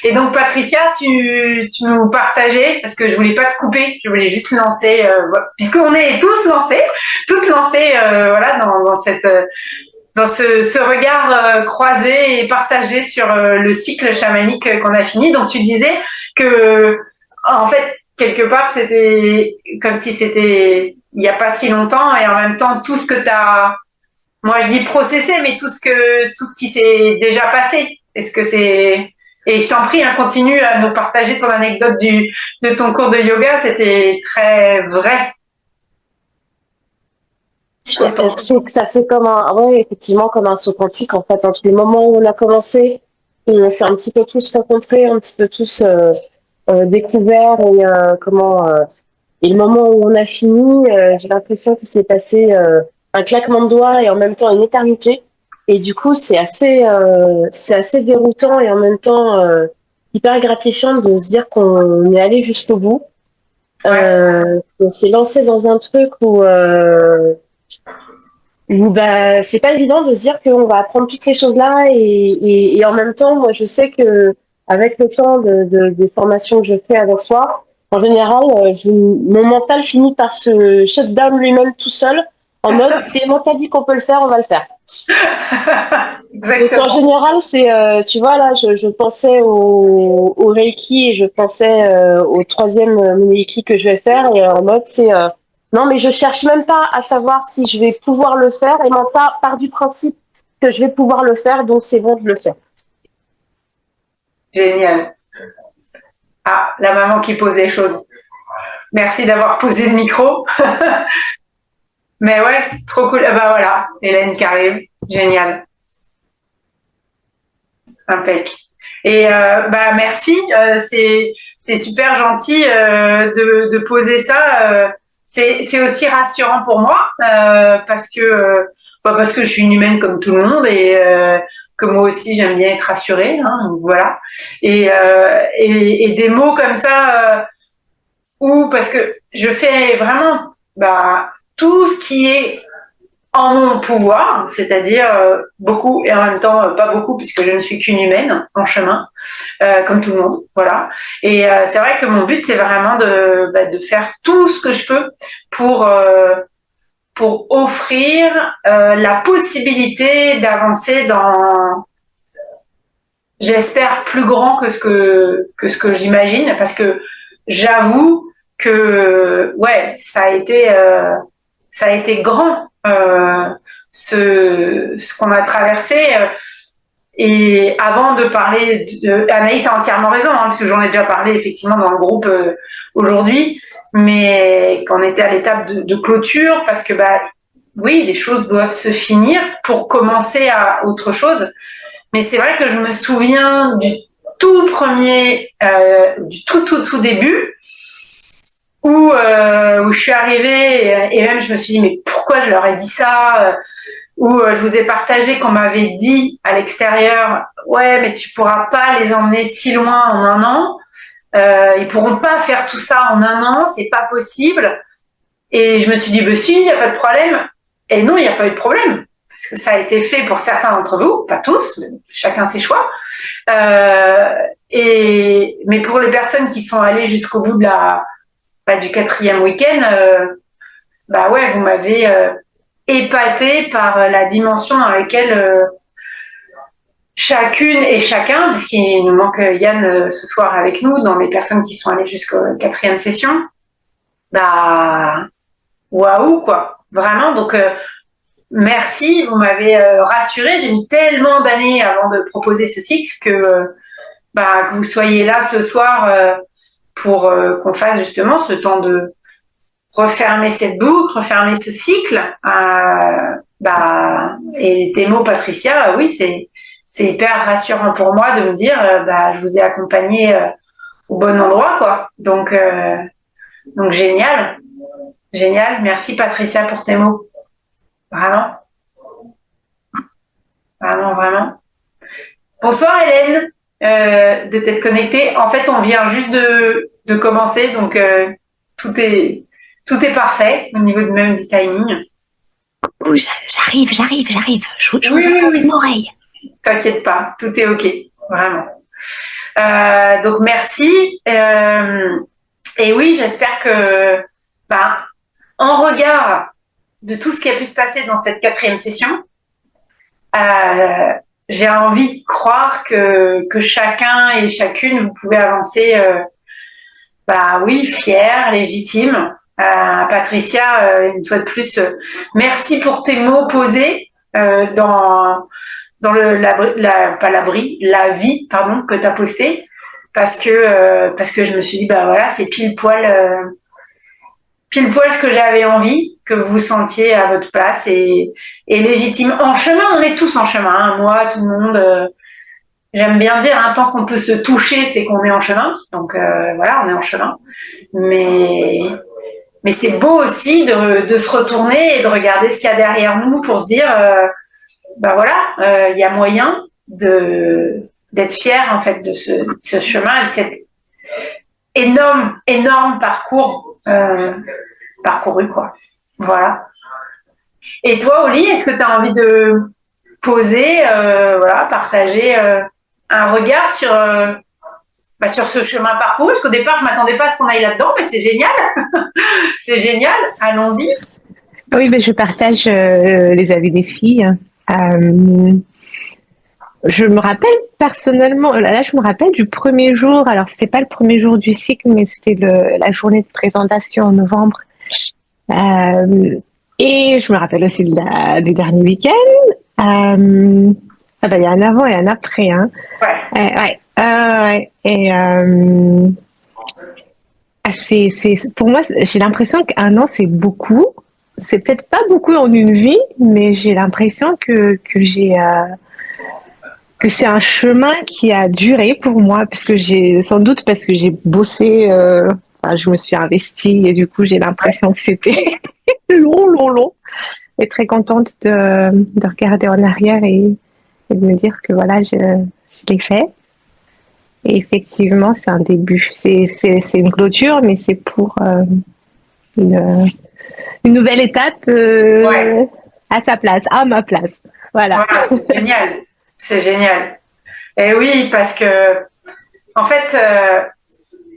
Et donc, Patricia, tu nous partageais, parce que je voulais pas te couper, je voulais juste lancer, voilà, puisqu'on est tous lancés, toutes lancées, voilà, dans ce regard croisé et partagé sur le cycle chamanique qu'on a fini. Donc, tu disais que, en fait, quelque part, c'était comme si c'était il n'y a pas si longtemps, et en même temps, tout ce que tu as, moi je dis processé, mais tout ce qui s'est déjà passé. Est-ce que c'est... Et je t'en prie, hein, continue à nous partager ton anecdote de ton cours de yoga, c'était très vrai. C'est que ça fait comme ouais, effectivement, comme un saut quantique, en fait, entre le moment où on a commencé, et on s'est un petit peu tous rencontrés, un petit peu tous découverts, et le moment où on a fini, j'ai l'impression qu'il s'est passé un claquement de doigts et en même temps une éternité. Et du coup, c'est assez déroutant et en même temps hyper gratifiant de se dire qu'on est allé jusqu'au bout. Ouais. On s'est lancé dans un truc où bah, c'est pas évident de se dire qu'on va apprendre toutes ces choses-là et en même temps, moi, je sais que avec le temps des formations que je fais avec toi, en général, mon mental finit par se shut down lui-même tout seul, en mode, si on t'a dit qu'on peut le faire, on va le faire. Donc en Exactement. général, tu vois, là, je pensais au Reiki et je pensais au troisième Reiki que je vais faire et en mode, non, mais je cherche même pas à savoir si je vais pouvoir le faire et mon part du principe que je vais pouvoir le faire, donc c'est bon de le faire. Génial. Ah, la maman qui pose les choses. Merci d'avoir posé le micro. Mais ouais, trop cool. Ah bah voilà, Hélène qui arrive. Génial. Impec. Et bah merci, c'est super gentil de poser ça. C'est aussi rassurant pour moi parce que je suis une humaine comme tout le monde et que moi aussi j'aime bien être rassurée. Hein, donc voilà. Et des mots comme ça où parce que je fais vraiment bah, tout ce qui est en mon pouvoir, c'est-à-dire beaucoup et en même temps pas beaucoup puisque je ne suis qu'une humaine en chemin, comme tout le monde, voilà. Et c'est vrai que mon but c'est vraiment de faire tout ce que je peux pour pour offrir la possibilité d'avancer dans, j'espère plus grand que ce que j'imagine, parce que j'avoue que ouais ça a été grand ce qu'on a traversé. Et avant de parler, Anaïs a entièrement raison, hein, parce que j'en ai déjà parlé effectivement dans le groupe aujourd'hui, mais qu'on était à l'étape de clôture, parce que bah oui, les choses doivent se finir pour commencer à autre chose. Mais c'est vrai que je me souviens du tout premier, du tout début, où je suis arrivée et même je me suis dit mais pourquoi je leur ai dit ça, où je vous ai partagé qu'on m'avait dit à l'extérieur ouais mais tu pourras pas les emmener si loin en un an, ils pourront pas faire tout ça en un an, c'est pas possible. Et je me suis dit bah si, il y a pas de problème. Et non, il n'y a pas eu de problème parce que ça a été fait pour certains d'entre vous, pas tous, chacun ses choix. Mais pour les personnes qui sont allées jusqu'au bout du quatrième week-end, bah ouais, vous m'avez épaté par la dimension dans laquelle chacune et chacun, parce qu'il nous manque Yann ce soir avec nous, dans les personnes qui sont allées jusqu'à quatrième session, bah waouh quoi, vraiment. Donc merci, vous m'avez rassuré. J'ai mis tellement d'années avant de proposer ce cycle que vous soyez là ce soir pour qu'on fasse justement ce temps de refermer cette boucle, refermer ce cycle. Et tes mots, Patricia, oui, c'est hyper rassurant pour moi de me dire, je vous ai accompagné au bon endroit, quoi. Donc génial, génial. Merci, Patricia, pour tes mots. Vraiment, vraiment, vraiment. Bonsoir, Hélène, de t'être connectée. En fait, on vient juste de commencer, donc tout est parfait au niveau même du timing. Oh, j'arrive. Je vous Oui, entends oui. d'une oreille. T'inquiète pas, tout est ok, vraiment. Donc merci. Et oui, j'espère que, en regard de tout ce qui a pu se passer dans cette 4e session, j'ai envie de croire que chacun et chacune, vous pouvez avancer, oui, fier, légitime. Patricia, une fois de plus, merci pour tes mots posés dans la vie, que tu as posté, parce que je me suis dit, voilà, c'est pile poil ce que j'avais envie, que vous vous sentiez à votre place et légitime. En chemin, on est tous en chemin, hein. Moi, tout le monde, j'aime bien dire, tant qu'on peut se toucher, c'est qu'on est en chemin. Donc voilà, on est en chemin. Mais c'est beau aussi de se retourner et de regarder ce qu'il y a derrière nous pour se dire, il y a moyen d'être fier en fait de ce chemin et de cet énorme parcours parcouru, quoi. Voilà. Et toi, Oli, est-ce que tu as envie de poser, partager un regard sur ce chemin parcouru? Parce qu'au départ, je m'attendais pas à ce qu'on aille là-dedans, mais c'est génial. C'est génial. Allons-y. Oui, je partage les avis des filles. Je me rappelle personnellement, je me rappelle du premier jour. Alors, c'était pas le premier jour du cycle, mais c'était la journée de présentation en novembre. Et je me rappelle aussi du dernier week-end. Il y a un avant et un après. Hein. Ouais. Et pour moi, j'ai l'impression qu'un an, c'est beaucoup. C'est peut-être pas beaucoup en une vie, mais j'ai l'impression que c'est un chemin qui a duré pour moi, puisque sans doute parce que j'ai bossé, je me suis investie et du coup j'ai l'impression que c'était long, et très contente de regarder en arrière et de me dire que voilà, je l'ai fait. Et effectivement, c'est un début, c'est une clôture, mais c'est pour une nouvelle étape à sa place, à ma place. Voilà, c'est génial. C'est génial. Et oui, parce que, en fait,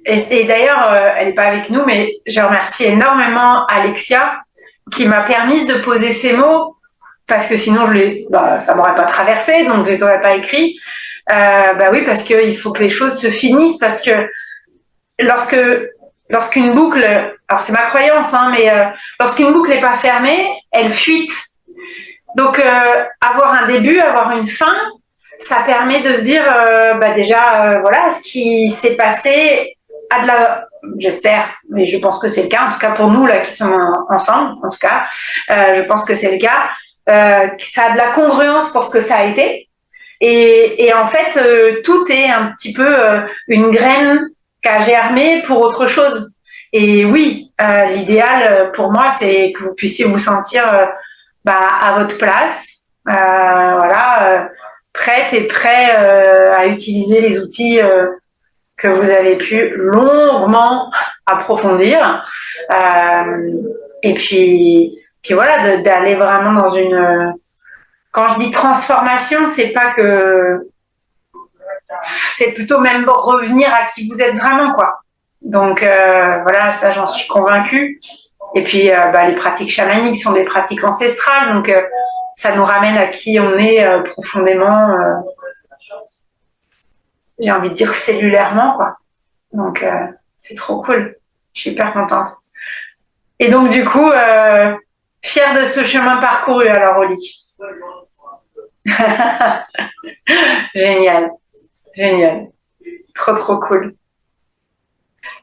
et d'ailleurs, elle n'est pas avec nous, mais je remercie énormément Alexia qui m'a permis de poser ces mots, parce que sinon, ça ne m'aurait pas traversé, donc je ne les aurais pas écrits. Oui, parce qu'il faut que les choses se finissent, parce que lorsqu'une boucle, alors c'est ma croyance, mais lorsqu'une boucle n'est pas fermée, elle fuite. Donc, avoir un début, avoir une fin, ça permet de se dire, ce qui s'est passé j'espère, mais je pense que c'est le cas, en tout cas pour nous là qui sommes ensemble, en tout cas, je pense que c'est le cas, ça a de la congruence pour ce que ça a été. Et en fait, tout est un petit peu une graine qui a germé pour autre chose. Et oui, l'idéal pour moi, c'est que vous puissiez vous sentir à votre place, prête et prêt à utiliser les outils que vous avez pu longuement approfondir. Et puis voilà, d'aller vraiment dans une... Quand je dis transformation, c'est pas que... C'est plutôt même revenir à qui vous êtes vraiment, quoi. Donc ça, j'en suis convaincue. Et puis les pratiques chamaniques sont des pratiques ancestrales, donc ça nous ramène à qui on est profondément, j'ai envie de dire cellulairement, quoi. Donc c'est trop cool. Je suis hyper contente. Et donc du coup, fière de ce chemin parcouru, alors Oli. Génial. Trop cool.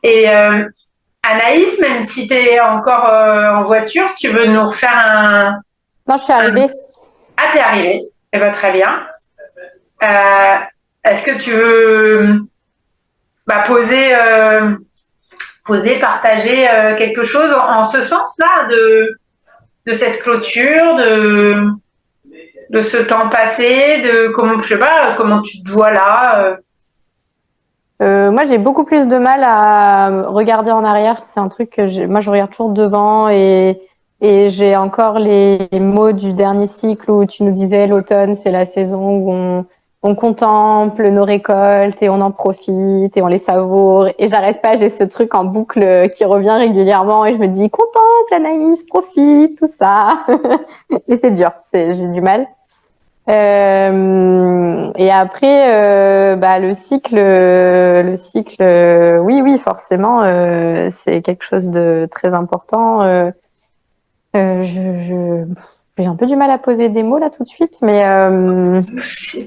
Et Anaïs, même si tu es encore en voiture, tu veux nous refaire un... Non, je suis arrivée. Ah, t'es arrivée. Eh bien, très bien. Est-ce que tu veux partager quelque chose en ce sens-là de cette clôture, de ce temps passé, de comment tu te vois là Moi, j'ai beaucoup plus de mal à regarder en arrière. C'est un truc que moi, je regarde toujours devant et j'ai encore les mots du dernier cycle où tu nous disais l'automne, c'est la saison où on contemple nos récoltes et on en profite et on les savoure. Et j'arrête pas, j'ai ce truc en boucle qui revient régulièrement et je me dis contemple Anaïs, profite, tout ça. Et c'est dur, j'ai du mal. Et après, le cycle, oui, forcément, c'est quelque chose de très important. J'ai un peu du mal à poser des mots là tout de suite, mais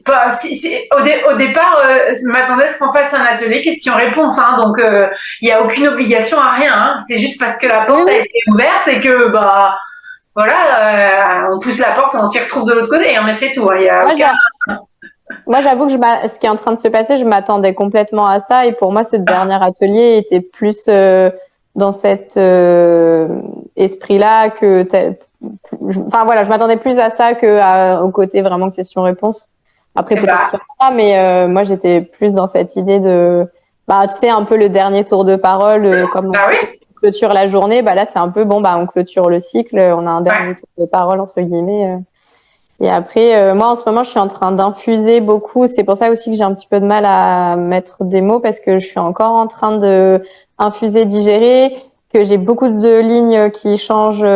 Au départ, je m'attendais à ce qu'on fasse un atelier questions-réponses, hein, donc il n'y a aucune obligation à rien. Hein, c'est juste parce que la porte a été ouverte et que on pousse la porte et on s'y retrouve de l'autre côté. Hein, mais c'est tout. Hein, moi, j'avoue que ce qui est en train de se passer, je m'attendais complètement à ça, et pour moi, ce dernier atelier était plus dans cet esprit-là que je m'attendais plus à ça que au côté vraiment questions-réponses. Après, peut-être qu'il y en a, mais moi, j'étais plus dans cette idée de, tu sais, un peu le dernier tour de parole, comme on clôture la journée, là, c'est un peu, on clôture le cycle, on a un dernier tour de parole, entre guillemets. Et après, moi, en ce moment, je suis en train d'infuser beaucoup. C'est pour ça aussi que j'ai un petit peu de mal à mettre des mots, parce que je suis encore en train de infuser, digérer, que j'ai beaucoup de lignes qui changent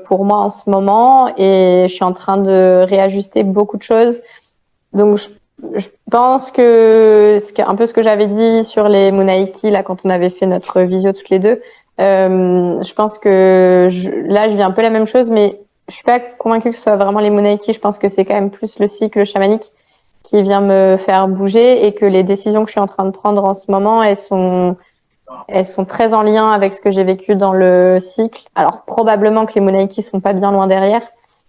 pour moi en ce moment, et je suis en train de réajuster beaucoup de choses. Donc, je pense que un peu ce que j'avais dit sur les Munaiki, là, quand on avait fait notre visio toutes les deux, je pense que là, je vis un peu la même chose, mais je suis pas convaincue que ce soit vraiment les Munaiki. Je pense que c'est quand même plus le cycle chamanique qui vient me faire bouger, et que les décisions que je suis en train de prendre en ce moment, elles sont très en lien avec ce que j'ai vécu dans le cycle. Alors, probablement que les Munaiki sont pas bien loin derrière,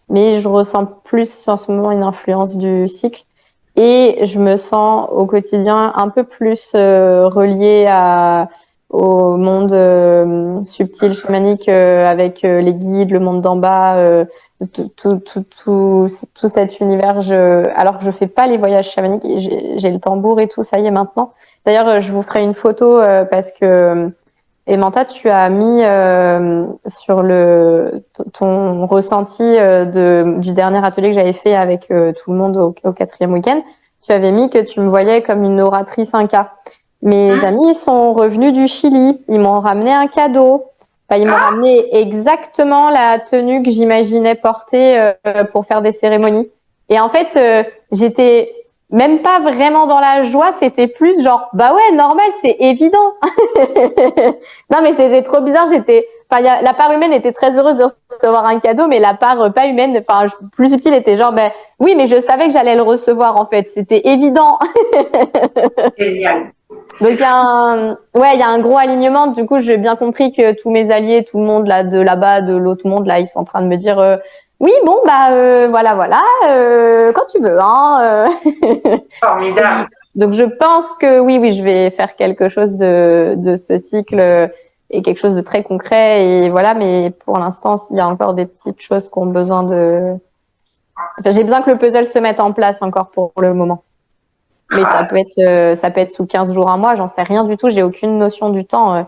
mais je ressens plus en ce moment une influence du cycle. Et je me sens au quotidien un peu plus reliée au monde subtil, chamanique, avec les guides, le monde d'en bas, tout cet univers. Alors que je fais pas les voyages chamaniques, j'ai le tambour et tout, ça y est maintenant. D'ailleurs, je vous ferai une photo parce que Emanta, tu as mis sur ton ressenti du dernier atelier que j'avais fait avec tout le monde au 4e week-end. Tu avais mis que tu me voyais comme une oratrice Inca. Mes amis sont revenus du Chili. Ils m'ont ramené un cadeau. Ils m'ont ramené exactement la tenue que j'imaginais porter pour faire des cérémonies. Et en fait, j'étais même pas vraiment dans la joie, c'était plus genre, ouais, normal, c'est évident. Non, mais c'était trop bizarre, la part humaine était très heureuse de recevoir un cadeau, mais la part pas humaine, plus subtile, était genre, oui, mais je savais que j'allais le recevoir, en fait, c'était évident. Génial. Donc, il y a un gros alignement. Du coup, j'ai bien compris que tous mes alliés, tout le monde là, de là-bas, de l'autre monde, là, ils sont en train de me dire, oui, bon, voilà, quand tu veux, hein. Formidable. Donc, je pense que oui, je vais faire quelque chose de ce cycle et quelque chose de très concret, et voilà. Mais pour l'instant, il y a encore des petites choses qui ont besoin j'ai besoin que le puzzle se mette en place encore pour le moment. Mais ça peut être sous 15 jours, un mois, j'en sais rien du tout, j'ai aucune notion du temps.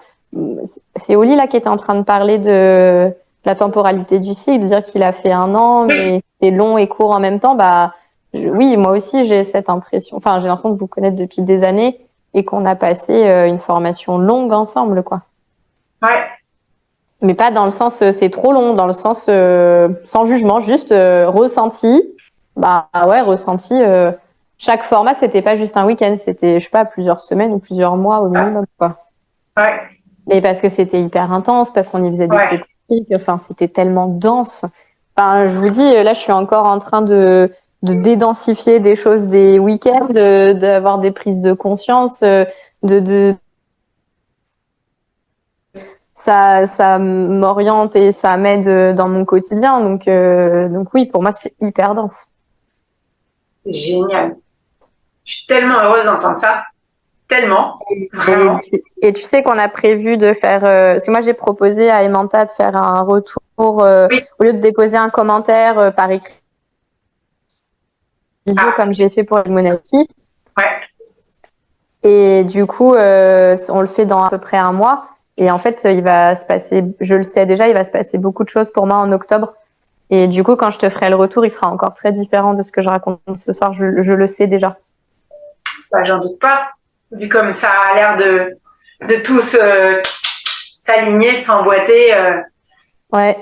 C'est Oli là qui était en train de parler de la temporalité du cycle, de dire qu'il a fait 1 an, mais c'est long et court en même temps. Oui, moi aussi j'ai cette impression. Enfin, j'ai l'impression de vous connaître depuis des années et qu'on a passé une formation longue ensemble, quoi. Ouais. Mais pas dans le sens c'est trop long, dans le sens sans jugement, juste ressenti. Ressenti. Chaque format, c'était pas juste un week-end, c'était, je sais pas, plusieurs semaines ou plusieurs mois au minimum, quoi. Ouais. Mais parce que c'était hyper intense, parce qu'on y faisait des trucs, enfin, c'était tellement dense. Enfin, je vous dis, là, je suis encore en train de dédensifier des choses des week-ends, d'avoir des prises de conscience, ça m'oriente et ça m'aide dans mon quotidien. Donc oui, pour moi, c'est hyper dense. Génial. Je suis tellement heureuse d'entendre ça. Tellement. Vraiment. Et tu sais qu'on a prévu de faire... parce que moi, j'ai proposé à Emanta de faire un retour au lieu de déposer un commentaire par écrit, comme j'ai fait pour les Monaki. Ouais. Et du coup, on le fait dans à peu près 1 mois. Et en fait, il va se passer... Je le sais déjà, il va se passer beaucoup de choses pour moi en octobre. Et du coup, quand je te ferai le retour, il sera encore très différent de ce que je raconte ce soir. Je le sais déjà. Bah, j'en doute pas, vu comme ça a l'air de tous s'aligner, s'emboîter. Ouais.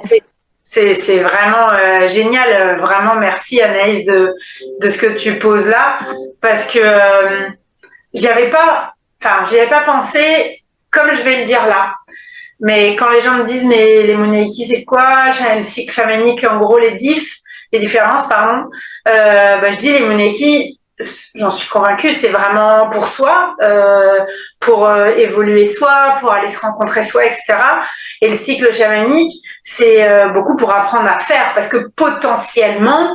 C'est vraiment génial. Vraiment, merci Anaïs de ce que tu poses là, parce que j'y avais pas pensé comme je vais le dire là. Mais quand les gens me disent, mais les Monaïki, c'est quoi? Le cycle chamanique, en gros, les différences, pardon. Bah, je dis, les Monaïki, j'en suis convaincue, c'est vraiment pour soi, pour évoluer soi, pour aller se rencontrer soi, etc. Et le cycle chamanique, c'est beaucoup pour apprendre à faire, parce que potentiellement,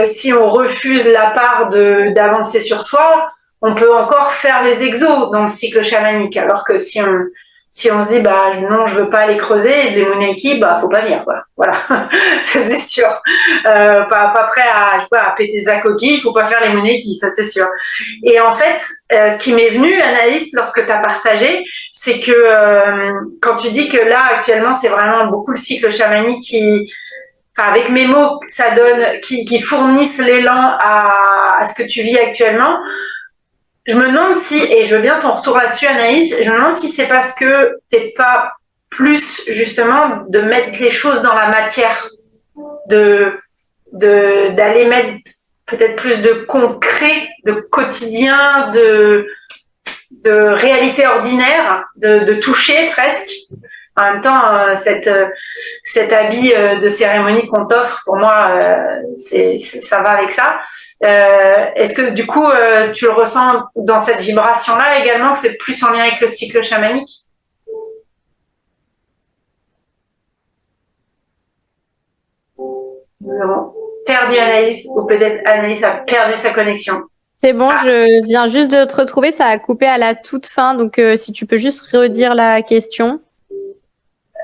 si on refuse la part d'avancer sur soi, on peut encore faire des exos dans le cycle chamanique, alors que si on se dit bah non, je veux pas aller creuser, les Monaïki, bah faut pas venir, quoi. Voilà, ça c'est sûr. Pas prêt à péter sa coquille, il faut pas faire les Monaïki, ça c'est sûr. Et en fait, ce qui m'est venu, Anaïs, lorsque tu as partagé, c'est que quand tu dis que là actuellement c'est vraiment beaucoup le cycle chamanique avec mes mots, ça donne, qui fournissent l'élan à ce que tu vis actuellement. Je me demande si, et je veux bien ton retour là-dessus, Anaïs, je me demande si c'est parce que t'es pas plus, justement, de mettre les choses dans la matière, d'aller mettre peut-être plus de concret, de quotidien, de réalité ordinaire, de toucher presque. En même temps, cet habit de cérémonie qu'on t'offre, pour moi, ça va avec ça. Est-ce que du coup, tu le ressens dans cette vibration-là également, que c'est plus en lien avec le cycle chamanique? Nous avons perdu Anaïs, ou peut-être Anaïs a perdu sa connexion. C'est bon, je viens juste de te retrouver, ça a coupé à la toute fin, donc si tu peux juste redire la question.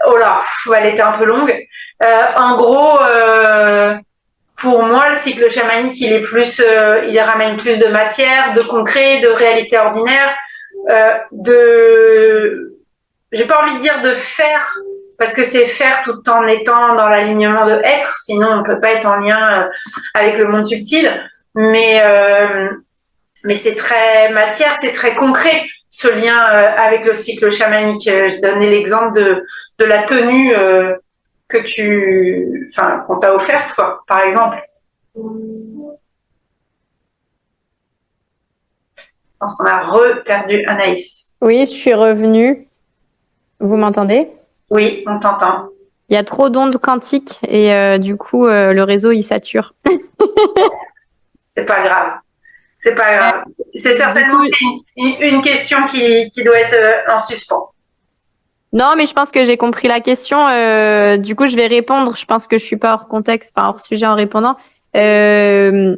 Oh là, elle était un peu longue. En gros, pour moi, le cycle chamanique, il ramène plus de matière, de concret, de réalité ordinaire, j'ai pas envie de dire de faire, parce que c'est faire tout en étant dans l'alignement de être, sinon on peut pas être en lien avec le monde subtil. Mais c'est très matière, c'est très concret, ce lien avec le cycle chamanique. Je donnais l'exemple de la tenue qu'on t'a offerte, quoi, par exemple. Je pense qu'on a perdu Anaïs. Oui, je suis revenue. Vous m'entendez? Oui, on t'entend. Il y a trop d'ondes quantiques et du coup, le réseau, il sature. C'est pas grave. C'est pas grave. C'est certainement une question qui doit être en suspens. Non, mais je pense que j'ai compris la question. Du coup, je vais répondre. Je pense que je suis pas hors contexte, pas hors sujet en répondant. Je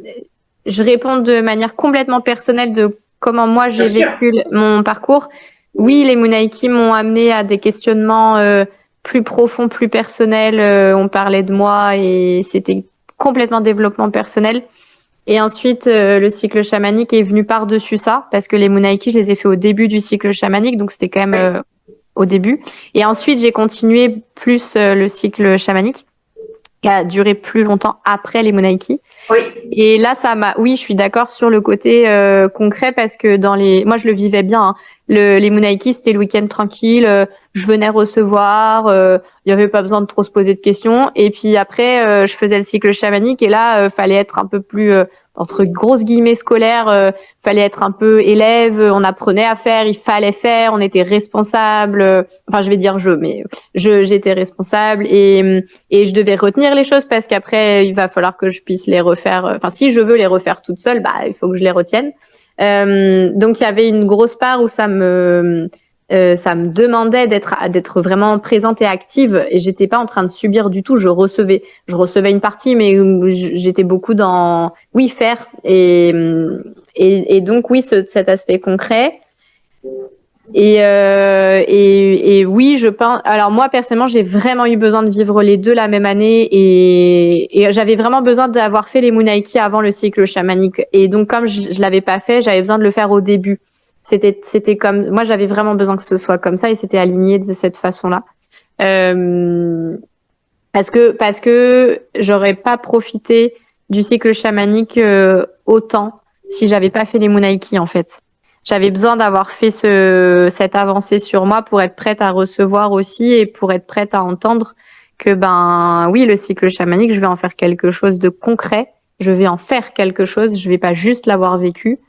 réponds de manière complètement personnelle de comment moi j'ai vécu mon parcours. Oui, les Monaïki m'ont amené à des questionnements plus profonds, plus personnels. On parlait de moi et c'était complètement développement personnel. Et ensuite, le cycle chamanique est venu par-dessus ça, parce que les Monaïki, je les ai fait au début du cycle chamanique, donc c'était quand même au début. Et ensuite, j'ai continué plus le cycle chamanique, qui a duré plus longtemps après les Monaïki. Oui. Et là, oui, je suis d'accord sur le côté concret, parce que moi, je le vivais bien. Hein. Les Monaïki, c'était le week-end tranquille. Je venais recevoir. Il n'y avait pas besoin de trop se poser de questions. Et puis après, je faisais le cycle chamanique. Et là, fallait être un peu plus, entre grosses guillemets, scolaire. Fallait être un peu élève. On apprenait à faire. Il fallait faire. On était responsable. Enfin, je vais dire mais j'étais responsable et je devais retenir les choses, parce qu'après, il va falloir que je puisse les refaire. Enfin, si je veux les refaire toute seule, il faut que je les retienne. Donc il y avait une grosse part où ça me demandait d'être vraiment présente et active, et j'étais pas en train de subir du tout. Je recevais une partie, mais j'étais beaucoup dans faire et donc oui, cet aspect concret. Et oui, je pense. Alors moi personnellement, j'ai vraiment eu besoin de vivre les deux la même année, et j'avais vraiment besoin d'avoir fait les Monaïki avant le cycle chamanique. Et donc comme je l'avais pas fait, j'avais besoin de le faire au début. C'était comme moi, j'avais vraiment besoin que ce soit comme ça, et c'était aligné de cette façon-là. Parce que j'aurais pas profité du cycle chamanique autant si j'avais pas fait les Munaiki, en fait. J'avais besoin d'avoir fait cette avancée sur moi pour être prête à recevoir aussi et pour être prête à entendre que, oui, le cycle chamanique, je vais en faire quelque chose de concret. Je vais en faire quelque chose. Je vais pas juste l'avoir vécu.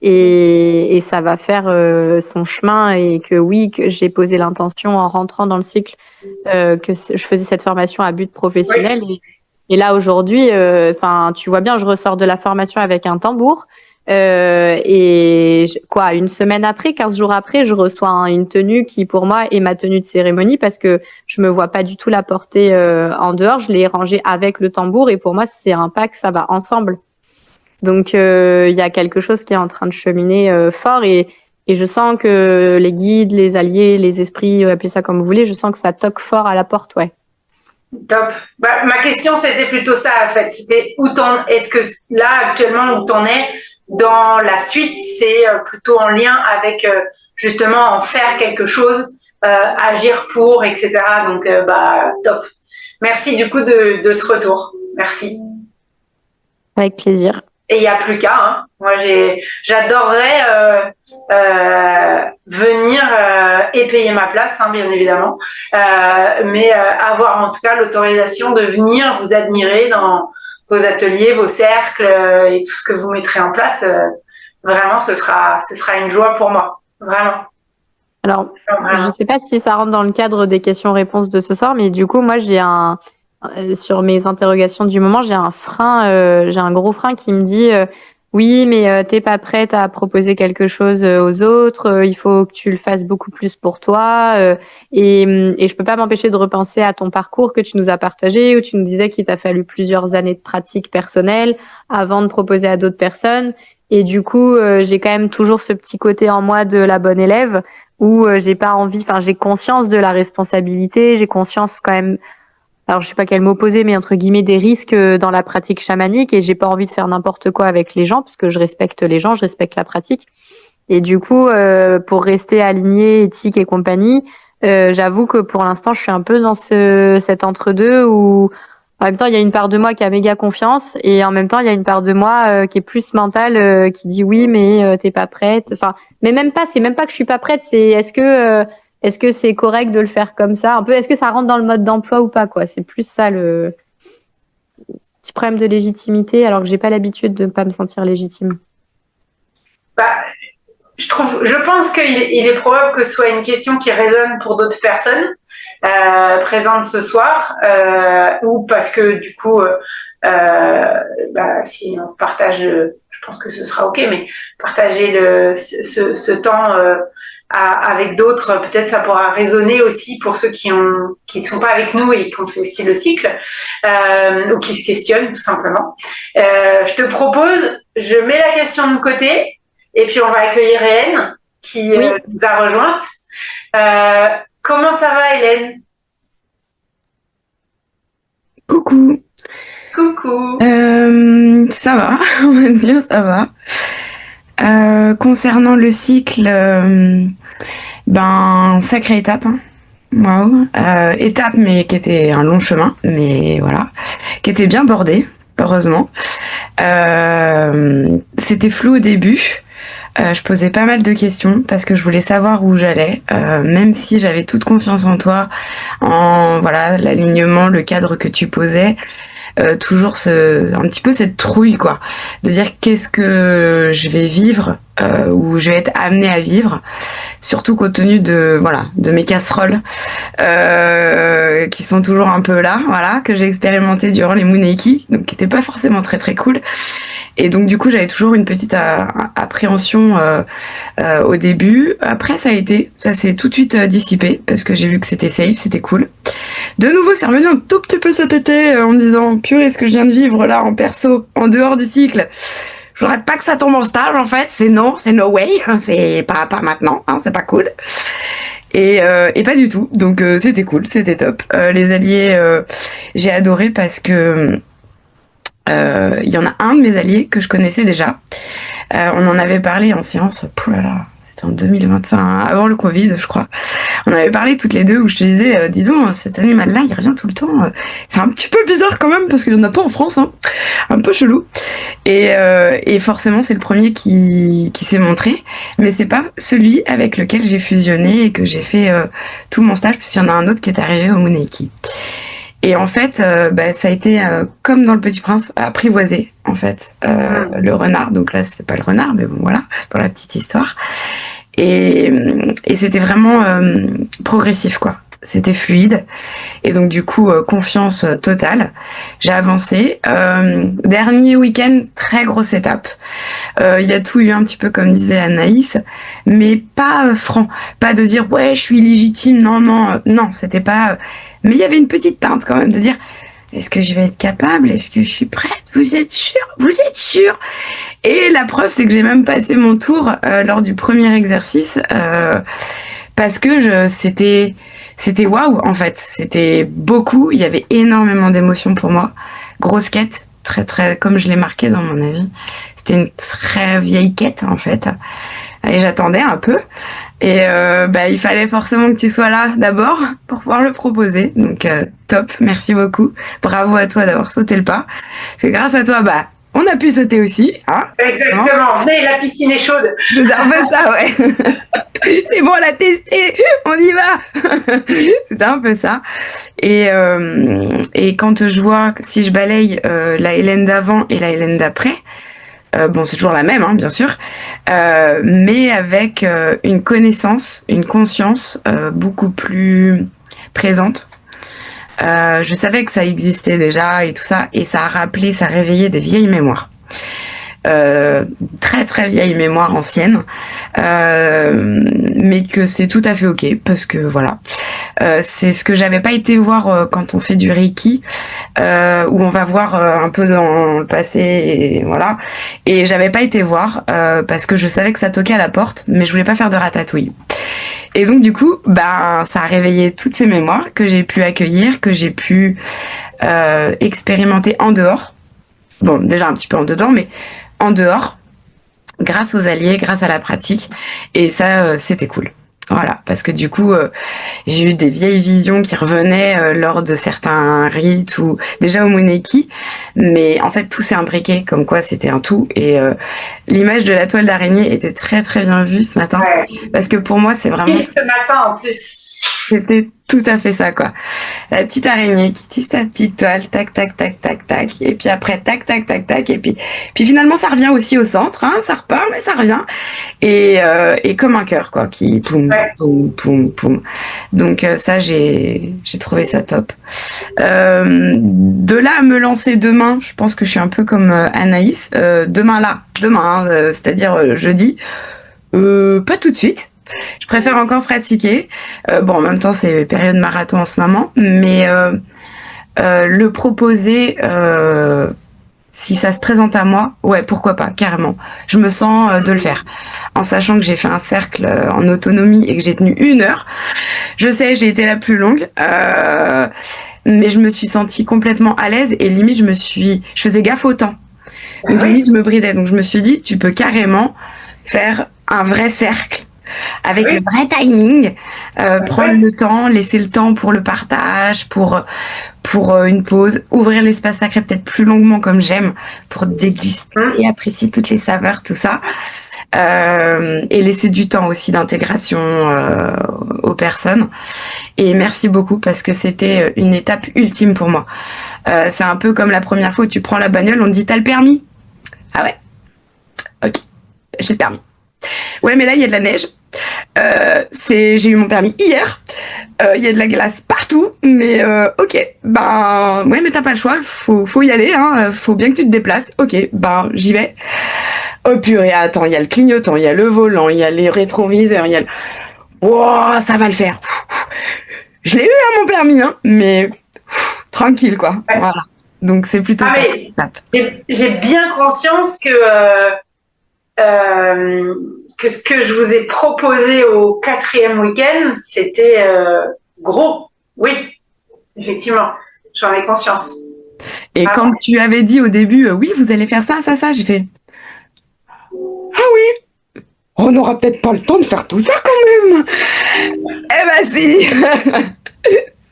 Et ça va faire son chemin et que oui, que j'ai posé l'intention en rentrant dans le cycle que je faisais cette formation à but professionnel. Et là, aujourd'hui, tu vois bien, je ressors de la formation avec un tambour. Une semaine après, 15 jours après, je reçois une tenue qui, pour moi, est ma tenue de cérémonie parce que je me vois pas du tout la porter en dehors. Je l'ai rangée avec le tambour et pour moi, c'est un pack, ça va ensemble. Donc, il y a quelque chose qui est en train de cheminer fort et je sens que les guides, les alliés, les esprits, appelez ça comme vous voulez, je sens que ça toque fort à la porte, ouais. Top. Ma question, c'était plutôt ça, en fait. C'était est-ce que là, actuellement, où t'en es dans la suite, c'est plutôt en lien avec justement en faire quelque chose, agir pour, etc. Donc, top. Merci du coup de ce retour. Merci. Avec plaisir. Et il n'y a plus qu'à. Hein. Moi, j'adorerais venir et payer ma place, hein, bien évidemment, mais avoir en tout cas l'autorisation de venir vous admirer dans vos ateliers, vos cercles et tout ce que vous mettrez en place. Vraiment, ce sera une joie pour moi. Vraiment. Alors, je ne sais pas si ça rentre dans le cadre des questions-réponses de ce soir, mais du coup, moi, sur mes interrogations du moment, j'ai un gros frein qui me dit oui, mais t'es pas prête à proposer quelque chose aux autres, il faut que tu le fasses beaucoup plus pour toi, et je peux pas m'empêcher de repenser à ton parcours que tu nous as partagé, où tu nous disais qu'il t'a fallu plusieurs années de pratique personnelle avant de proposer à d'autres personnes, et du coup, j'ai quand même toujours ce petit côté en moi de la bonne élève où j'ai pas envie, j'ai conscience de la responsabilité, j'ai conscience quand même. Alors, je sais pas quel mot poser, mais entre guillemets, des risques dans la pratique chamanique et j'ai pas envie de faire n'importe quoi avec les gens parce que je respecte les gens, je respecte la pratique. Et du coup, pour rester aligné, éthique et compagnie, j'avoue que pour l'instant, je suis un peu dans cet entre-deux où en même temps, il y a une part de moi qui a méga confiance et en même temps, il y a une part de moi qui est plus mentale, qui dit oui, mais t'es pas prête. Mais même pas, c'est même pas que je suis pas prête, c'est est-ce que c'est correct de le faire comme ça? Un peu, est-ce que ça rentre dans le mode d'emploi ou pas, quoi? C'est plus ça le petit problème de légitimité, alors que j'ai pas l'habitude de ne pas me sentir légitime. Je pense qu'il est probable que ce soit une question qui résonne pour d'autres personnes présentes ce soir, ou parce que du coup, si on partage, je pense que ce sera ok, mais partager ce temps avec d'autres, peut-être ça pourra résonner aussi pour ceux qui sont pas avec nous et qui ont fait aussi le cycle, ou qui se questionnent tout simplement. Je te propose, je mets la question de côté et puis on va accueillir Hélène qui nous a rejointe. Comment ça va, Hélène? Coucou. Coucou. Ça va, on va dire ça va. Concernant le cycle, sacrée étape. Hein. Waouh. Étape, mais qui était un long chemin, mais voilà, qui était bien bordé, heureusement. C'était flou au début. Je posais pas mal de questions parce que je voulais savoir où j'allais, même si j'avais toute confiance en toi, en l'alignement, le cadre que tu posais. Toujours un petit peu cette trouille, quoi, de dire qu'est-ce que je vais vivre ou je vais être amenée à vivre, surtout compte tenu de mes casseroles qui sont toujours un peu là, que j'ai expérimenté durant les Munaiki, donc qui n'étaient pas forcément très très cool. Et donc du coup j'avais toujours une petite appréhension au début. Après ça s'est tout de suite dissipé parce que j'ai vu que c'était safe, c'était cool. De nouveau c'est revenu un tout petit peu cet été en me disant purée, ce que je viens de vivre là en perso, en dehors du cycle, je voudrais pas que ça tombe en stage en fait, c'est no way, c'est pas maintenant, hein, c'est pas cool. Et pas du tout, donc c'était cool, c'était top. Les alliés, j'ai adoré parce que il y en a un de mes alliés que je connaissais déjà. On en avait parlé en séance, c'était en 2021, avant le Covid, je crois. On avait parlé toutes les deux où je te disais, dis donc, cet animal-là, il revient tout le temps. C'est un petit peu bizarre quand même parce qu'il y en a pas en France, hein. Un peu chelou. Et forcément, c'est le premier qui s'est montré, mais c'est pas celui avec lequel j'ai fusionné et que j'ai fait tout mon stage, puisqu'il y en a un autre qui est arrivé au Muneiki. Et en fait, ça a été comme dans Le Petit Prince, apprivoisé en fait, le renard. Donc là, c'est pas le renard, mais bon voilà, pour la petite histoire. Et c'était vraiment progressif, quoi. C'était fluide. Et donc, du coup, confiance totale. J'ai avancé. Dernier week-end, très grosse étape. Il y a tout eu un petit peu comme disait Anaïs, mais pas franc. Pas de dire, ouais, je suis légitime. Non, c'était pas... Mais il y avait une petite teinte quand même de dire, est-ce que je vais être capable? Est-ce que je suis prête? Vous êtes sûr? Vous êtes sûr? Et la preuve, c'est que j'ai même passé mon tour lors du premier exercice parce que c'était waouh en fait. C'était beaucoup. Il y avait énormément d'émotions pour moi. Grosse quête, très très comme je l'ai marqué dans mon avis. C'était une très vieille quête en fait. Et j'attendais un peu. Et il fallait forcément que tu sois là d'abord pour pouvoir le proposer. Donc top, merci beaucoup. Bravo à toi d'avoir sauté le pas. Parce que grâce à toi, on a pu sauter aussi. Hein. Exactement, venez, la piscine est chaude. C'est un peu ça, ouais. C'est bon, on l'a testé, on y va. C'était un peu ça. Et quand je vois, si je balaye la Hélène d'avant et la Hélène d'après, c'est toujours la même, hein, bien sûr, mais avec une connaissance, une conscience beaucoup plus présente. Je savais que ça existait déjà et tout ça, et ça a rappelé, ça a réveillé des vieilles mémoires. Très très vieilles mémoires anciennes, mais que c'est tout à fait ok parce que voilà, c'est ce que j'avais pas été voir quand on fait du Reiki, où on va voir un peu dans le passé et voilà, et j'avais pas été voir parce que je savais que ça toquait à la porte, mais je voulais pas faire de ratatouille. Et donc du coup, ça a réveillé toutes ces mémoires que j'ai pu accueillir, que j'ai pu expérimenter en dehors. Bon, déjà un petit peu en dedans, mais en dehors, grâce aux alliés, grâce à la pratique. Et ça, c'était cool. Voilà, parce que du coup, j'ai eu des vieilles visions qui revenaient lors de certains rites ou déjà au Muneiki, mais en fait tout s'est imbriqué, comme quoi c'était un tout. Et l'image de la toile d'araignée était très très bien vue ce matin, parce que pour moi c'est vraiment. Et ce matin en plus. C'était tout à fait ça, quoi. La petite araignée qui tisse sa petite toile, tac, tac, tac, tac, tac. Et puis après, tac, tac, tac, tac. Et puis finalement, ça revient aussi au centre, hein. Ça repart, mais ça revient. Et comme un cœur, quoi, qui poum, poum, poum, poum. Donc ça, j'ai trouvé ça top. De là à me lancer demain, je pense que je suis un peu comme Anaïs. Demain, c'est-à-dire jeudi. Pas tout de suite. Je préfère encore pratiquer. En même temps, c'est période marathon en ce moment, mais le proposer, si ça se présente à moi, ouais, pourquoi pas, carrément. Je me sens de le faire. En sachant que j'ai fait un cercle en autonomie et que j'ai tenu 1 heure. Je sais, j'ai été la plus longue, mais je me suis sentie complètement à l'aise et limite, je faisais gaffe au temps. Donc limite, je me bridais. Donc je me suis dit, tu peux carrément faire un vrai cercle avec le vrai timing, prendre le temps, laisser le temps pour le partage, pour une pause, ouvrir l'espace sacré peut-être plus longuement comme j'aime, pour déguster et apprécier toutes les saveurs, tout ça, et laisser du temps aussi d'intégration aux personnes. Et merci beaucoup parce que c'était une étape ultime pour moi. C'est un peu comme la première fois où tu prends la bagnole, on te dit t'as le permis? Ah ouais, ok, j'ai le permis. Ouais, mais là il y a de la neige. J'ai eu mon permis hier. Il y a de la glace partout, mais ok. Ouais, mais t'as pas le choix. Faut y aller. Hein. Faut bien que tu te déplaces. Ok, j'y vais. Oh purée, attends, il y a le clignotant, il y a le volant, il y a les rétroviseurs, il y a. Wow, ça va le faire. Je l'ai eu mon permis, hein, mais tranquille quoi. Ouais. Voilà. Donc c'est plutôt ça. J'ai bien conscience que ce que je vous ai proposé au 4e week-end, c'était gros. Oui, effectivement, j'en ai conscience. Et quand tu avais dit au début, oui, vous allez faire ça, j'ai fait, ah oui, on n'aura peut-être pas le temps de faire tout ça quand même. Eh ben si.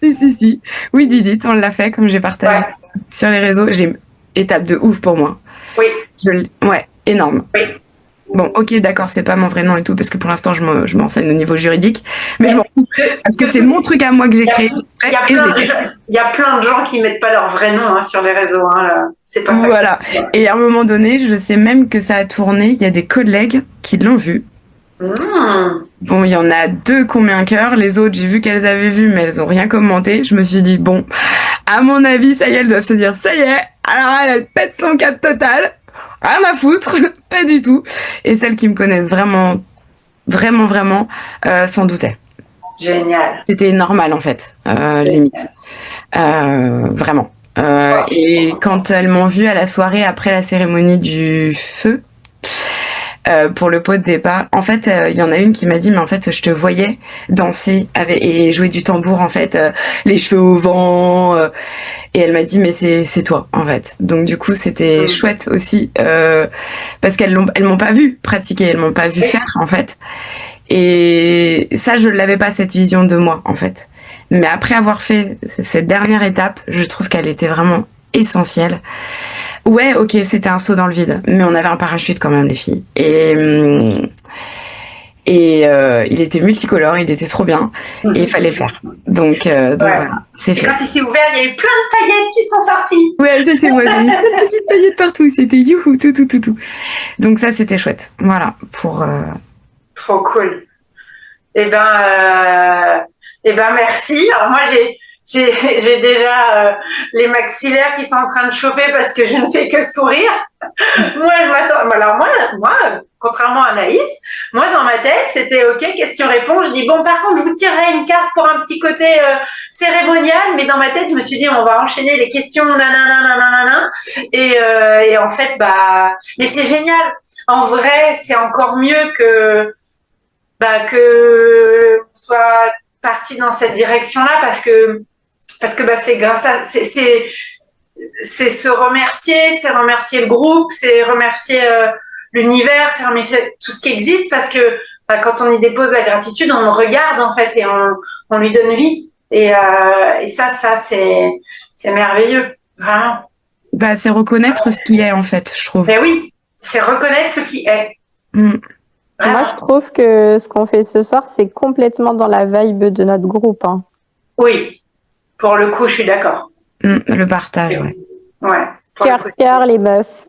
Si. Oui, Didit, on l'a fait comme j'ai partagé sur les réseaux. J'ai étape de ouf pour moi. Oui. Ouais, énorme. Oui. Bon, ok, d'accord, c'est pas mon vrai nom et tout, parce que pour l'instant, je m'enseigne au niveau juridique, mais je m'en fous, parce que c'est mon truc à moi que j'ai créé. Il y a plein de gens qui mettent pas leur vrai nom sur les réseaux. C'est pas ça. Voilà. Et à un moment donné, je sais même que ça a tourné. Il y a des collègues qui l'ont vu. Bon, il y en a 2 qui ont mis un cœur. Les autres, j'ai vu qu'elles avaient vu, mais elles ont rien commenté. Je me suis dit, bon, à mon avis, ça y est, elles doivent se dire, ça y est, alors elle pète son cap total. Rien à foutre, pas du tout. Et celles qui me connaissent vraiment s'en doutaient. Génial. C'était normal en fait, limite. Vraiment. Et quand elles m'ont vue à la soirée après la cérémonie du feu, pour le pot de départ, en fait, il y en a une qui m'a dit, mais en fait, je te voyais danser et jouer du tambour, en fait, les cheveux au vent. Et elle m'a dit, mais c'est toi, en fait. Donc, du coup, c'était chouette aussi, parce qu'elles m'ont pas vu pratiquer, elles m'ont pas vu faire, en fait. Et ça, je l'avais pas, cette vision de moi, en fait. Mais après avoir fait cette dernière étape, je trouve qu'elle était vraiment essentielle. Ouais, ok, c'était un saut dans le vide, mais on avait un parachute quand même, les filles. Et il était multicolore, il était trop bien, et il fallait le faire. Donc voilà, c'est fait. Et quand il s'est ouvert, il y avait plein de paillettes qui sont sorties. Ouais, c'est moi, il y avait plein de petites paillettes partout, c'était youhou, tout. Donc ça, c'était chouette. Voilà, pour... Trop cool. Eh ben, merci. Alors moi, j'ai déjà les maxillaires qui sont en train de chauffer parce que je ne fais que sourire. Moi, je m'attends. Alors moi, contrairement à Anaïs, moi dans ma tête, c'était ok, question-réponse. Je dis bon, par contre, je vous tirerai une carte pour un petit côté cérémonial, mais dans ma tête, je me suis dit on va enchaîner les questions, nanana. Et en fait, mais c'est génial. En vrai, c'est encore mieux que soit parti dans cette direction-là parce que c'est grâce à c'est se remercier, c'est remercier le groupe, c'est remercier l'univers, c'est remercier tout ce qui existe parce que quand on y dépose la gratitude, on le regarde en fait et on lui donne vie et ça c'est merveilleux, vraiment. C'est reconnaître ce qui est en fait, je trouve. Mais oui, c'est reconnaître ce qui est. Moi, je trouve que ce qu'on fait ce soir, c'est complètement dans la vibe de notre groupe. Oui, pour le coup, je suis d'accord. Le partage, ouais. Cœur, les meufs.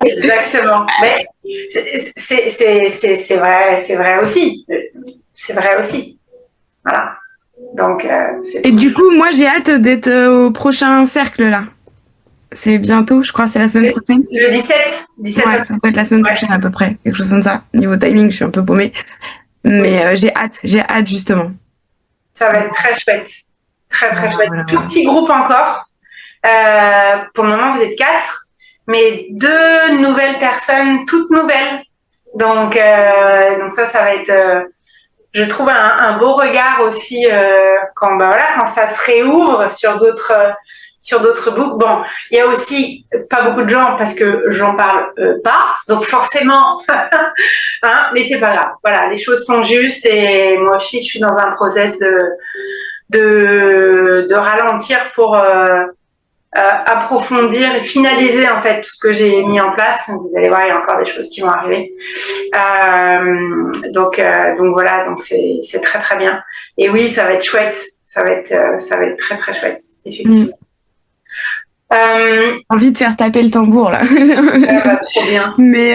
Exactement. Mais c'est vrai aussi. C'est vrai aussi. Voilà. Donc, et du coup, moi, j'ai hâte d'être au prochain cercle là. C'est bientôt, je crois, c'est la semaine prochaine. Le 17. Ouais, ça doit être la semaine prochaine à peu près, quelque chose comme ça. Niveau timing, je suis un peu paumée. Mais j'ai hâte justement. Ça va être très chouette. Très chouette. Voilà. Tout petit groupe encore. Pour le moment, vous êtes 4, mais 2 nouvelles personnes, toutes nouvelles. Donc ça va être, je trouve, un beau regard aussi quand ça se réouvre sur d'autres boucles. Bon, il y a aussi pas beaucoup de gens parce que j'en parle pas, donc forcément, mais c'est pas grave. Voilà, les choses sont justes et moi aussi, je suis dans un process de ralentir pour approfondir et finaliser en fait tout ce que j'ai mis en place. Vous allez voir, il y a encore des choses qui vont arriver. Donc voilà, donc c'est très bien. Et oui, ça va être chouette. Ça va être très chouette, effectivement. Envie de faire taper le tambour là. Trop bien. Mais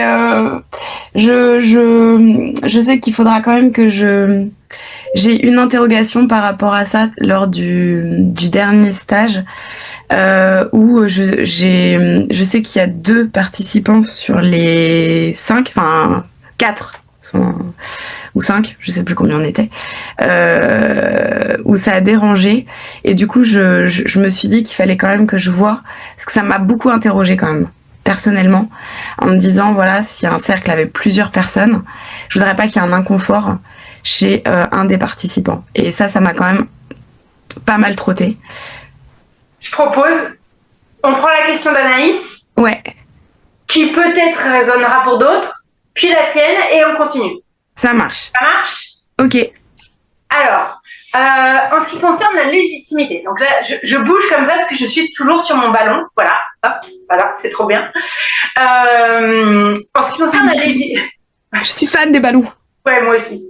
je sais qu'il faudra quand même que j'ai une interrogation par rapport à ça lors du dernier stage où je sais qu'il y a 2 participants sur les 5, enfin 4 ou 5, je sais plus combien on était, où ça a dérangé et du coup je me suis dit qu'il fallait quand même que je vois, parce que ça m'a beaucoup interrogée quand même personnellement, en me disant voilà, si un cercle avec plusieurs personnes, je voudrais pas qu'il y ait un inconfort chez un des participants, et ça m'a quand même pas mal trotté. Je propose, on prend la question d'Anaïs. Ouais. qui peut-être résonnera pour d'autres, puis la tienne, et on continue. Ça marche. Ça marche? Ok. Alors, en ce qui concerne la légitimité, donc là, je bouge comme ça parce que je suis toujours sur mon ballon. Voilà, hop, voilà, c'est trop bien. En ce qui concerne la légitimité... Je suis fan des ballons. Ouais, moi aussi.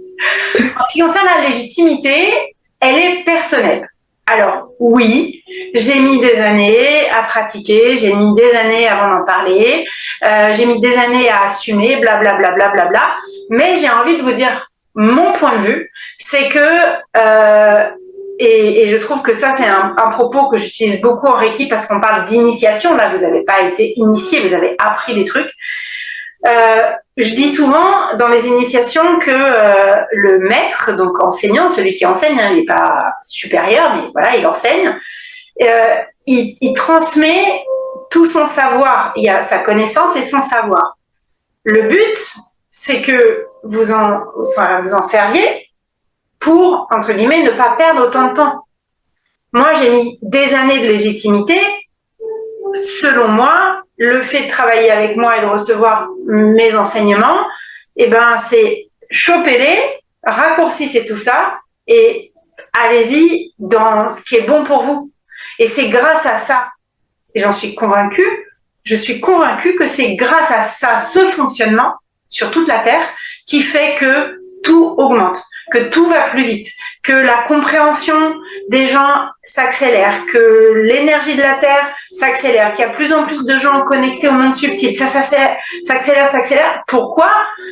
En ce qui concerne la légitimité, elle est personnelle. Alors, oui, j'ai mis des années à pratiquer, j'ai mis des années avant d'en parler, j'ai mis des années à assumer, blablabla, blablabla, mais j'ai envie de vous dire mon point de vue, c'est que, et je trouve que ça, c'est un propos que j'utilise beaucoup en Reiki parce qu'on parle d'initiation, là, vous n'avez pas été initié, vous avez appris des trucs. Je dis souvent dans les initiations que le maître, donc enseignant, celui qui enseigne, hein, il n'est pas supérieur, mais voilà, il enseigne, il transmet tout son savoir, il y a sa connaissance et son savoir. Le but, c'est que vous en serviez pour, entre guillemets, ne pas perdre autant de temps. Moi, j'ai mis des années de légitimité. Selon moi, le fait de travailler avec moi et de recevoir mes enseignements, eh ben, c'est chopez-les, raccourcissez tout ça et allez-y dans ce qui est bon pour vous. Et c'est grâce à ça, et j'en suis convaincue, je suis convaincue que c'est grâce à ça, ce fonctionnement sur toute la Terre, qui fait que tout augmente, que tout va plus vite, que la compréhension des gens s'accélère, que l'énergie de la Terre s'accélère, qu'il y a plus en plus de gens connectés au monde subtil. Ça s'accélère. Pourquoi?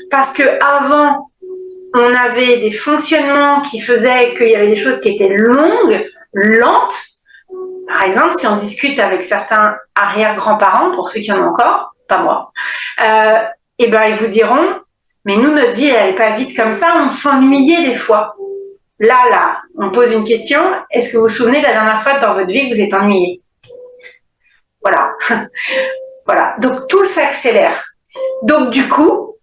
Parce que avant, on avait des fonctionnements qui faisaient qu'il y avait des choses qui étaient longues, lentes. Par exemple, si on discute avec certains arrière-grands-parents, pour ceux qui en ont encore, pas moi, eh ben, ils vous diront, mais nous, notre vie, elle n'est pas vite comme ça, on s'ennuyait des fois. Là, on pose une question, est-ce que vous vous souvenez de la dernière fois dans votre vie que vous êtes ennuyé? Voilà. Voilà. Donc, tout s'accélère. Donc, du coup,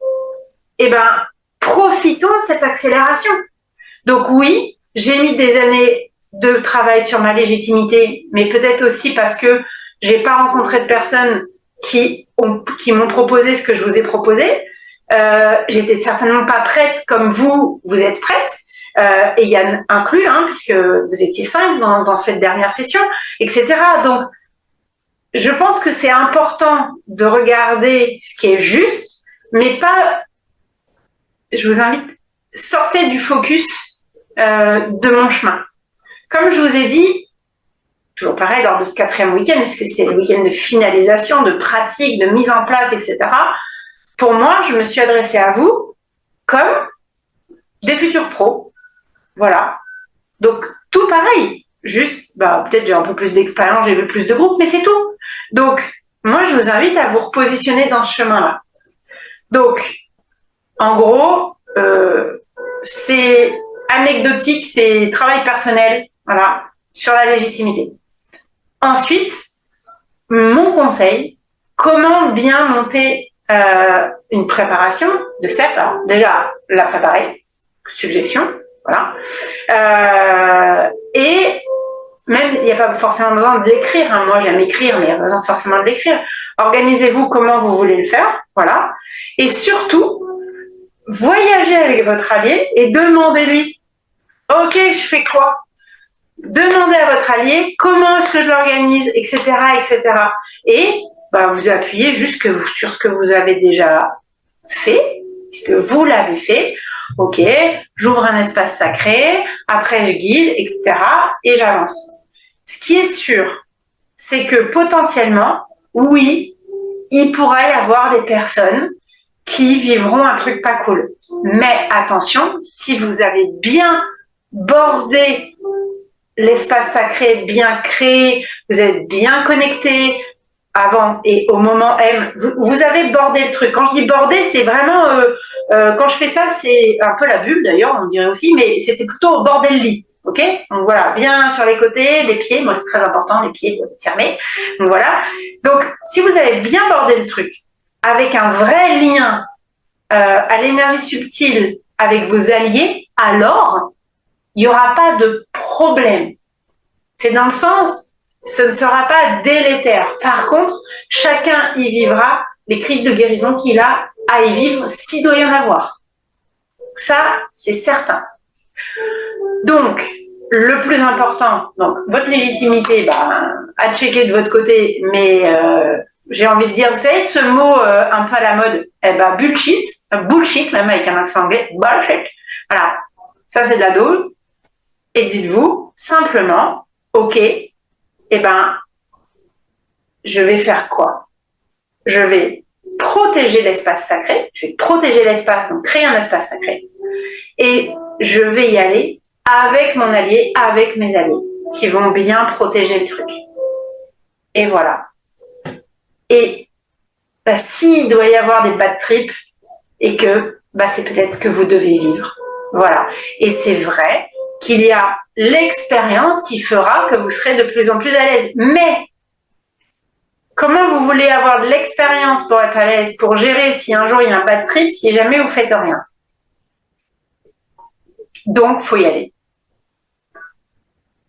eh ben, profitons de cette accélération. Donc, oui, j'ai mis des années de travail sur ma légitimité, mais peut-être aussi parce que j'ai pas rencontré de personnes qui m'ont proposé ce que je vous ai proposé. J'étais certainement pas prête comme vous êtes prête, et Yann inclus, hein, puisque vous étiez 5 dans cette dernière session, etc. Donc, je pense que c'est important de regarder ce qui est juste, mais pas, je vous invite, sortez du focus de mon chemin. Comme je vous ai dit, toujours pareil lors de ce 4e week-end, puisque c'était le week-end de finalisation, de pratique, de mise en place, etc., pour moi, je me suis adressée à vous comme des futurs pros. Voilà. Donc, tout pareil. Juste, peut-être j'ai un peu plus d'expérience, j'ai vu plus de groupes, mais c'est tout. Donc, moi, je vous invite à vous repositionner dans ce chemin-là. Donc, en gros, c'est anecdotique, c'est travail personnel, voilà, sur la légitimité. Ensuite, mon conseil, comment bien monter une préparation de cercle. Alors, déjà, la préparer, suggestion, voilà. Et même, il n'y a pas forcément besoin de l'écrire, hein. Moi, j'aime écrire, mais il n'y a pas besoin forcément de l'écrire. Organisez-vous comment vous voulez le faire, voilà. Et surtout, voyagez avec votre allié et demandez-lui, ok, je fais quoi? Demandez à votre allié comment est-ce que je l'organise, etc., etc. Et vous appuyez juste sur ce que vous avez déjà fait, puisque vous l'avez fait. Ok, j'ouvre un espace sacré, après je guide, etc. et j'avance. Ce qui est sûr, c'est que potentiellement, oui, il pourrait y avoir des personnes qui vivront un truc pas cool. Mais attention, si vous avez bien bordé l'espace sacré, bien créé, vous êtes bien connecté avant et au moment M, vous avez bordé le truc. Quand je dis bordé, c'est vraiment, quand je fais ça, c'est un peu la bulle d'ailleurs, on dirait aussi, mais c'était plutôt border le lit. Ok, donc voilà, bien sur les côtés, les pieds, moi c'est très important, les pieds doivent être fermés. Donc voilà. Donc si vous avez bien bordé le truc, avec un vrai lien à l'énergie subtile avec vos alliés, alors il n'y aura pas de problème. C'est dans le sens, ce ne sera pas délétère. Par contre, chacun y vivra les crises de guérison qu'il a à y vivre s'il doit y en avoir. Ça, c'est certain. Donc, le plus important, donc votre légitimité, à checker de votre côté, mais j'ai envie de dire, vous savez, ce mot un peu à la mode, bullshit, même avec un accent anglais, bullshit. Voilà, ça c'est de la daube. Et dites-vous simplement, ok, je vais faire quoi? Je vais protéger l'espace sacré, je vais protéger l'espace, donc créer un espace sacré, et je vais y aller avec mon allié, avec mes alliés, qui vont bien protéger le truc. Et voilà. Et s'il doit y avoir des bad trips, et que c'est peut-être ce que vous devez vivre. Voilà. Et c'est vrai qu'il y a l'expérience qui fera que vous serez de plus en plus à l'aise. Mais comment vous voulez avoir de l'expérience pour être à l'aise, pour gérer si un jour il y a un bad trip, si jamais vous faites rien? Donc, faut y aller.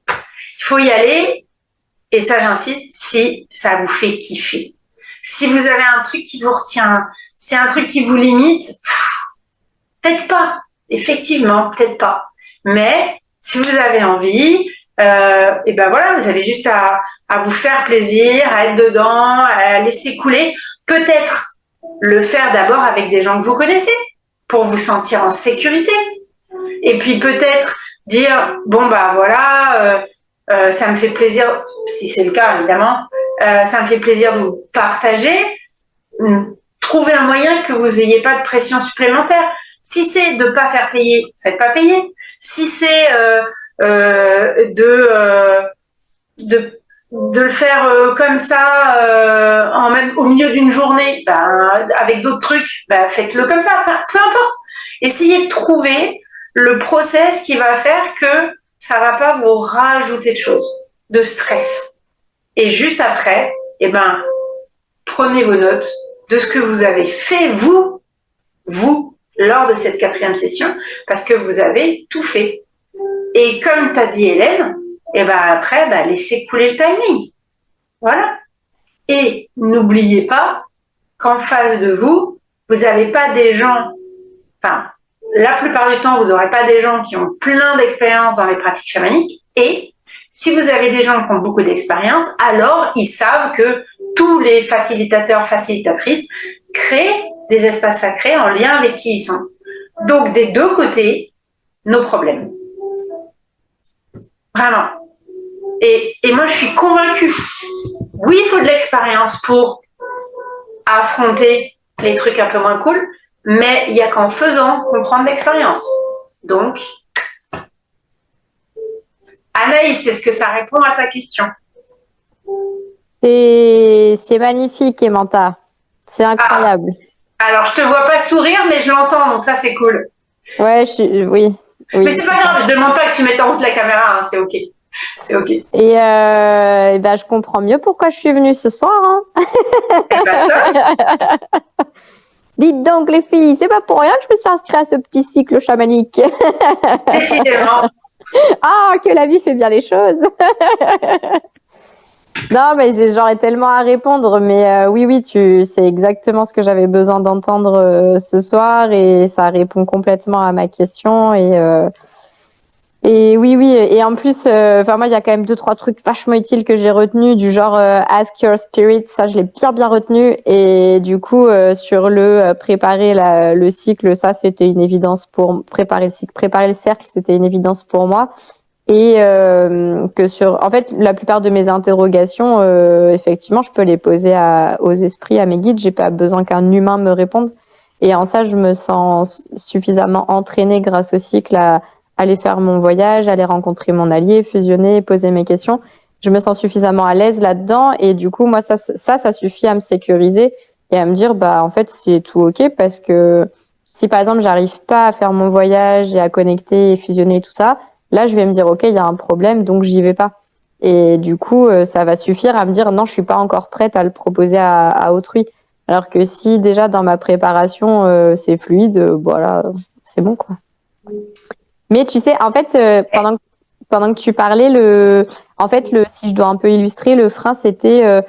Il faut y aller, et ça j'insiste, si ça vous fait kiffer. Si vous avez un truc qui vous retient, si un truc qui vous limite, peut-être pas. Effectivement, peut-être pas. Mais si vous avez envie, voilà, vous avez juste à vous faire plaisir, à être dedans, à laisser couler. Peut-être le faire d'abord avec des gens que vous connaissez, pour vous sentir en sécurité. Et puis peut-être dire, ça me fait plaisir, si c'est le cas évidemment, ça me fait plaisir de vous partager. Trouver un moyen que vous n'ayez pas de pression supplémentaire. Si c'est de ne pas faire payer, faites pas payer. Si c'est de le faire comme ça, même au milieu d'une journée, avec d'autres trucs, faites-le comme ça. Enfin, peu importe. Essayez de trouver le process qui va faire que ça va pas vous rajouter de choses, de stress. Et juste après, prenez vos notes de ce que vous avez fait, vous, lors de cette 4e session, parce que vous avez tout fait. Et comme t'as dit Hélène, après, laissez couler le timing. Voilà. Et n'oubliez pas qu'en face de vous, vous n'avez pas des gens, la plupart du temps, vous n'aurez pas des gens qui ont plein d'expérience dans les pratiques chamaniques. Et si vous avez des gens qui ont beaucoup d'expérience, alors ils savent que tous les facilitateurs, facilitatrices créent des espaces sacrés en lien avec qui ils sont. Donc, des deux côtés, nos problèmes. Vraiment. Et moi, je suis convaincue. Oui, il faut de l'expérience pour affronter les trucs un peu moins cool, mais il n'y a qu'en faisant qu'on prend de l'expérience. Donc, Anaïs, est-ce que ça répond à ta question? C'est magnifique, Emanta. C'est incroyable. Alors, je te vois pas sourire, mais je l'entends, donc ça, c'est cool. Ouais, oui. Mais c'est pas grave, je demande pas que tu mettes en route la caméra, c'est ok. C'est ok. Et je comprends mieux pourquoi je suis venue ce soir. Hein. Dites donc, les filles, c'est pas pour rien que je me suis inscrite à ce petit cycle chamanique. Décidément. Ah, que la vie fait bien les choses. Non, mais j'aurais tellement à répondre, mais oui, c'est exactement ce que j'avais besoin d'entendre ce soir, et ça répond complètement à ma question. Et oui, et en plus, moi, il y a quand même 2-3 trucs vachement utiles que j'ai retenus, du genre Ask Your Spirit, ça, je l'ai bien retenu. Et du coup, sur préparer le cycle, ça, c'était une évidence pour préparer le cycle, préparer le cercle, c'était une évidence pour moi. Et en fait, la plupart de mes interrogations, effectivement, je peux les poser aux esprits, à mes guides. J'ai pas besoin qu'un humain me réponde. Et en ça, je me sens suffisamment entraînée grâce au cycle à aller faire mon voyage, aller rencontrer mon allié, fusionner, poser mes questions. Je me sens suffisamment à l'aise là-dedans, et du coup, moi, ça suffit à me sécuriser et à me dire, en fait, c'est tout ok, parce que si, par exemple, j'arrive pas à faire mon voyage et à connecter et fusionner tout ça, là, je vais me dire, ok, il y a un problème, donc j'y vais pas. Et du coup, ça va suffire à me dire, non, je suis pas encore prête à le proposer à autrui. Alors que si déjà dans ma préparation, c'est fluide, voilà, c'est bon, quoi. Mais tu sais, en fait, pendant que tu parlais, si je dois un peu illustrer, le frein, c'était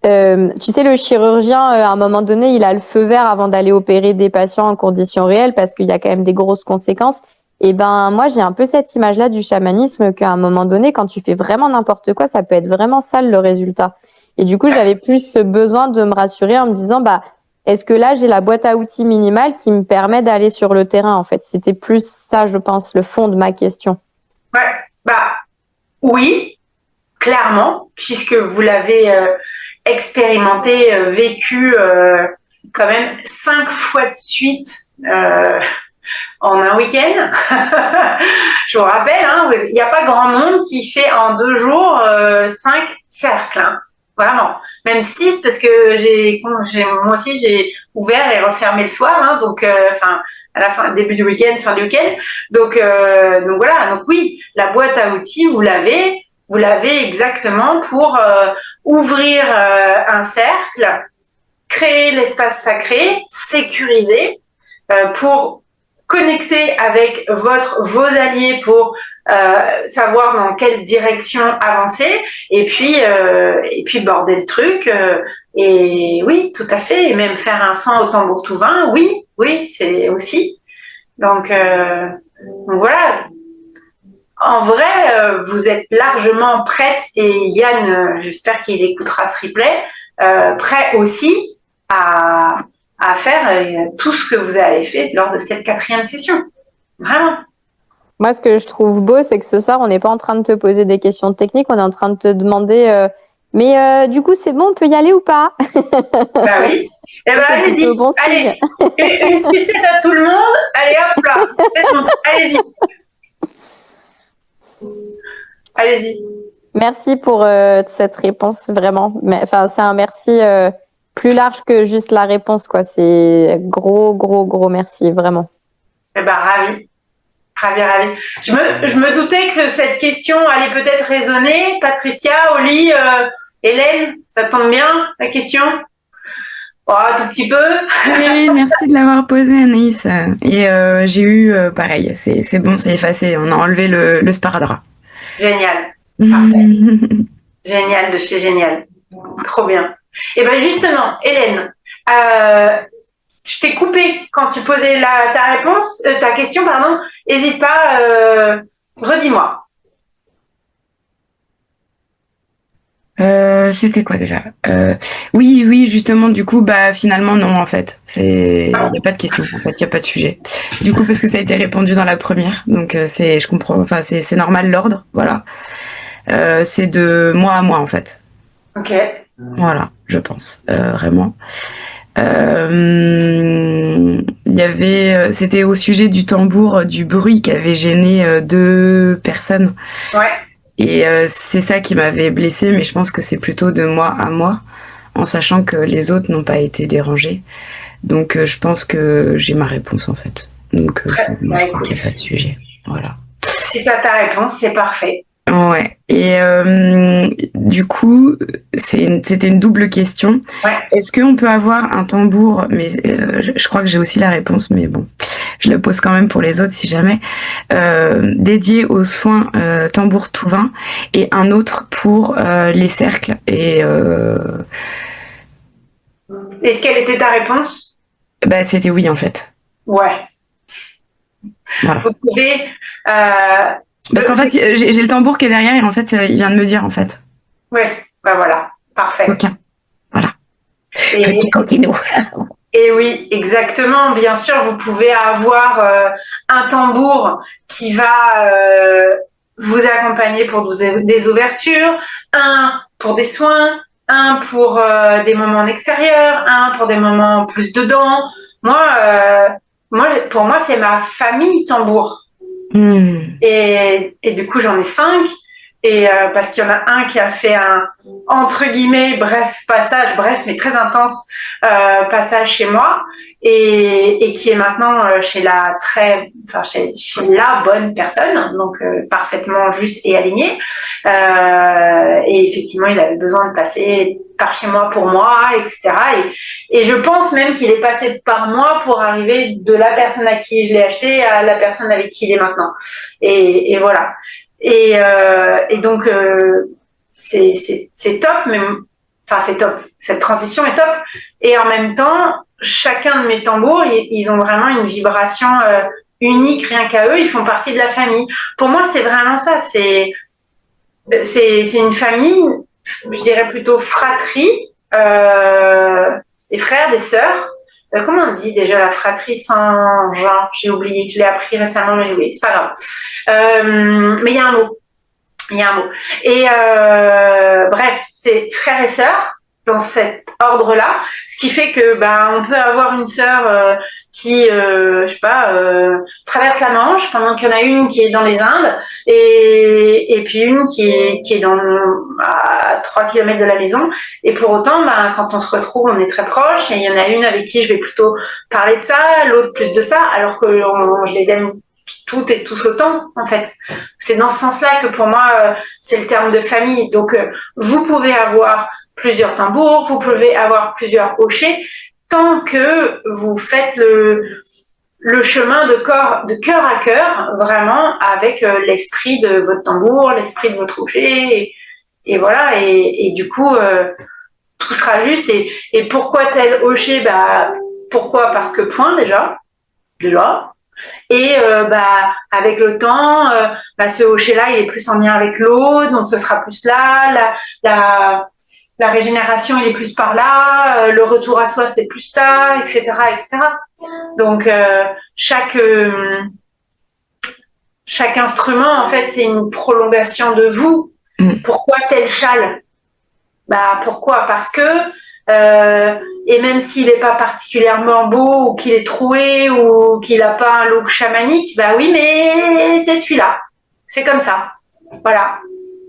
Tu sais, le chirurgien, à un moment donné, il a le feu vert avant d'aller opérer des patients en conditions réelles parce qu'il y a quand même des grosses conséquences. Et ben, moi, j'ai un peu cette image-là du chamanisme qu'à un moment donné, quand tu fais vraiment n'importe quoi, ça peut être vraiment sale le résultat. Et du coup, j'avais plus ce besoin de me rassurer en me disant, bah, est-ce que là, j'ai la boîte à outils minimale qui me permet d'aller sur le terrain, en fait? C'était plus ça, je pense, le fond de ma question. Ouais, bah oui, clairement, puisque vous l'avez expérimenté, vécu quand même 5 fois de suite en un week-end. Je vous rappelle, hein, il n'y a pas grand monde qui fait en 2 jours 5 cercles. Hein. Vraiment. Même 6 parce que moi aussi j'ai ouvert et refermé le soir. Hein, donc, à la fin, début du week-end, fin du week-end. Donc voilà. Donc oui, la boîte à outils, vous l'avez exactement pour ouvrir un cercle, créer l'espace sacré, sécuriser, pour connecter avec vos alliés pour savoir dans quelle direction avancer et puis border le truc et oui, tout à fait, et même faire un soin au tambour tout vin, oui, c'est aussi. Donc voilà. En vrai, vous êtes largement prête et Yann, j'espère qu'il écoutera ce replay, prêt aussi à faire tout ce que vous avez fait lors de cette 4e session. Vraiment. Moi, ce que je trouve beau, c'est que ce soir, on n'est pas en train de te poser des questions techniques, on est en train de te demander mais du coup, c'est bon, on peut y aller ou pas? Bah oui. Eh ben, allez-y. Bon allez, une sucette à tout le monde. Allez, hop là. C'est bon. Allez-y. Allez-y. Merci pour cette réponse, vraiment. Mais, enfin, c'est un merci plus large que juste la réponse, quoi. C'est gros merci, vraiment. Eh ben, ravi. Je me doutais que cette question allait peut-être résonner. Patricia, Oli, Hélène, ça tombe bien, la question? Oh, un tout petit peu. Oui, merci de l'avoir posée, Anaïs. Et j'ai eu pareil, c'est bon, c'est effacé. On a enlevé le sparadrap. Génial. Parfait. Génial de chez génial. Trop bien. Et ben justement, Hélène, je t'ai coupé quand tu posais ta question, pardon. N'hésite pas, redis-moi. C'était quoi déjà? Oui, justement, du coup, bah finalement non, en fait, il y a pas de question, en fait, il y a pas de sujet. Du coup, parce que ça a été répondu dans la première, donc je comprends, enfin c'est normal l'ordre, voilà. C'est de moi à moi, en fait. Ok. Voilà, je pense, vraiment. C'était au sujet du tambour, du bruit qui avait gêné 2 personnes. Ouais. Et c'est ça qui m'avait blessée, mais je pense que c'est plutôt de moi à moi, en sachant que les autres n'ont pas été dérangés. Donc je pense que j'ai ma réponse, en fait. Donc je crois qu'il n'y a pas de sujet. Voilà. Si t'as ta réponse, c'est parfait. Ouais. Et du coup, c'était une double question. Ouais. Est-ce qu'on peut avoir un tambour, mais je crois que j'ai aussi la réponse, mais bon, je le pose quand même pour les autres si jamais, dédié aux soins tambour tout vin et un autre pour les cercles. Et quelle était ta réponse? bah, c'était oui, en fait. Ouais. Voilà. Vous pouvez... Parce qu'en fait, j'ai le tambour qui est derrière et en fait, il vient de me dire, en fait. Oui, bah voilà, parfait. Coquin. Voilà. Petit coquinou. Et oui, exactement. Bien sûr, vous pouvez avoir un tambour qui va vous accompagner pour des ouvertures, un pour des soins, un pour des moments en extérieur, un pour des moments plus dedans. Pour moi, c'est ma famille tambour. Et du coup, j'en ai 5. Et parce qu'il y en a un qui a fait un entre guillemets passage mais très intense passage chez moi et qui est maintenant chez la bonne personne, donc parfaitement juste et aligné, et effectivement il avait besoin de passer par chez moi pour moi, etc. Et je pense même qu'il est passé par moi pour arriver de la personne à qui je l'ai acheté à la personne avec qui il est maintenant, et voilà. Et donc c'est top, mais Enfin, c'est top. Cette transition est top. Et en même temps, chacun de mes tambours, ils ont vraiment une vibration unique, rien qu'à eux. Ils font partie de la famille. Pour moi, c'est vraiment ça. C'est une famille, je dirais plutôt fratrie, des frères, des sœurs. Comment on dit déjà la fratrie sans genre? J'ai oublié, je l'ai appris récemment, mais j'ai oublié. C'est pas grave. Mais il y a un mot. Il y a un mot. Et bref, c'est frères et sœurs dans cet ordre-là, ce qui fait que on peut avoir une sœur qui, je sais pas, traverse la Manche pendant qu'il y en a une qui est dans les Indes et puis une qui est à 3 kilomètres de la maison. Et pour autant, quand on se retrouve, on est très proches. Et il y en a une avec qui je vais plutôt parler de ça, l'autre plus de ça, alors que je les aime toutes et tous autant, en fait. C'est dans ce sens-là que pour moi, c'est le terme de famille. Donc, vous pouvez avoir plusieurs tambours, vous pouvez avoir plusieurs hochets, tant que vous faites le chemin de cœur à cœur, vraiment, avec l'esprit de votre tambour, l'esprit de votre hocher, et voilà, et du coup, tout sera juste. Et pourquoi tel hocher? Pourquoi? Parce que point, déjà. Et avec le temps, ce hocher-là, il est plus en lien avec l'autre, donc ce sera plus là. La régénération, il est plus par là. Le retour à soi, c'est plus ça, etc., etc. Donc chaque instrument, en fait, c'est une prolongation de vous. Pourquoi tel châle? Pourquoi? Parce que et même s'il n'est pas particulièrement beau ou qu'il est troué ou qu'il n'a pas un look chamanique, oui, mais c'est celui-là. C'est comme ça. Voilà.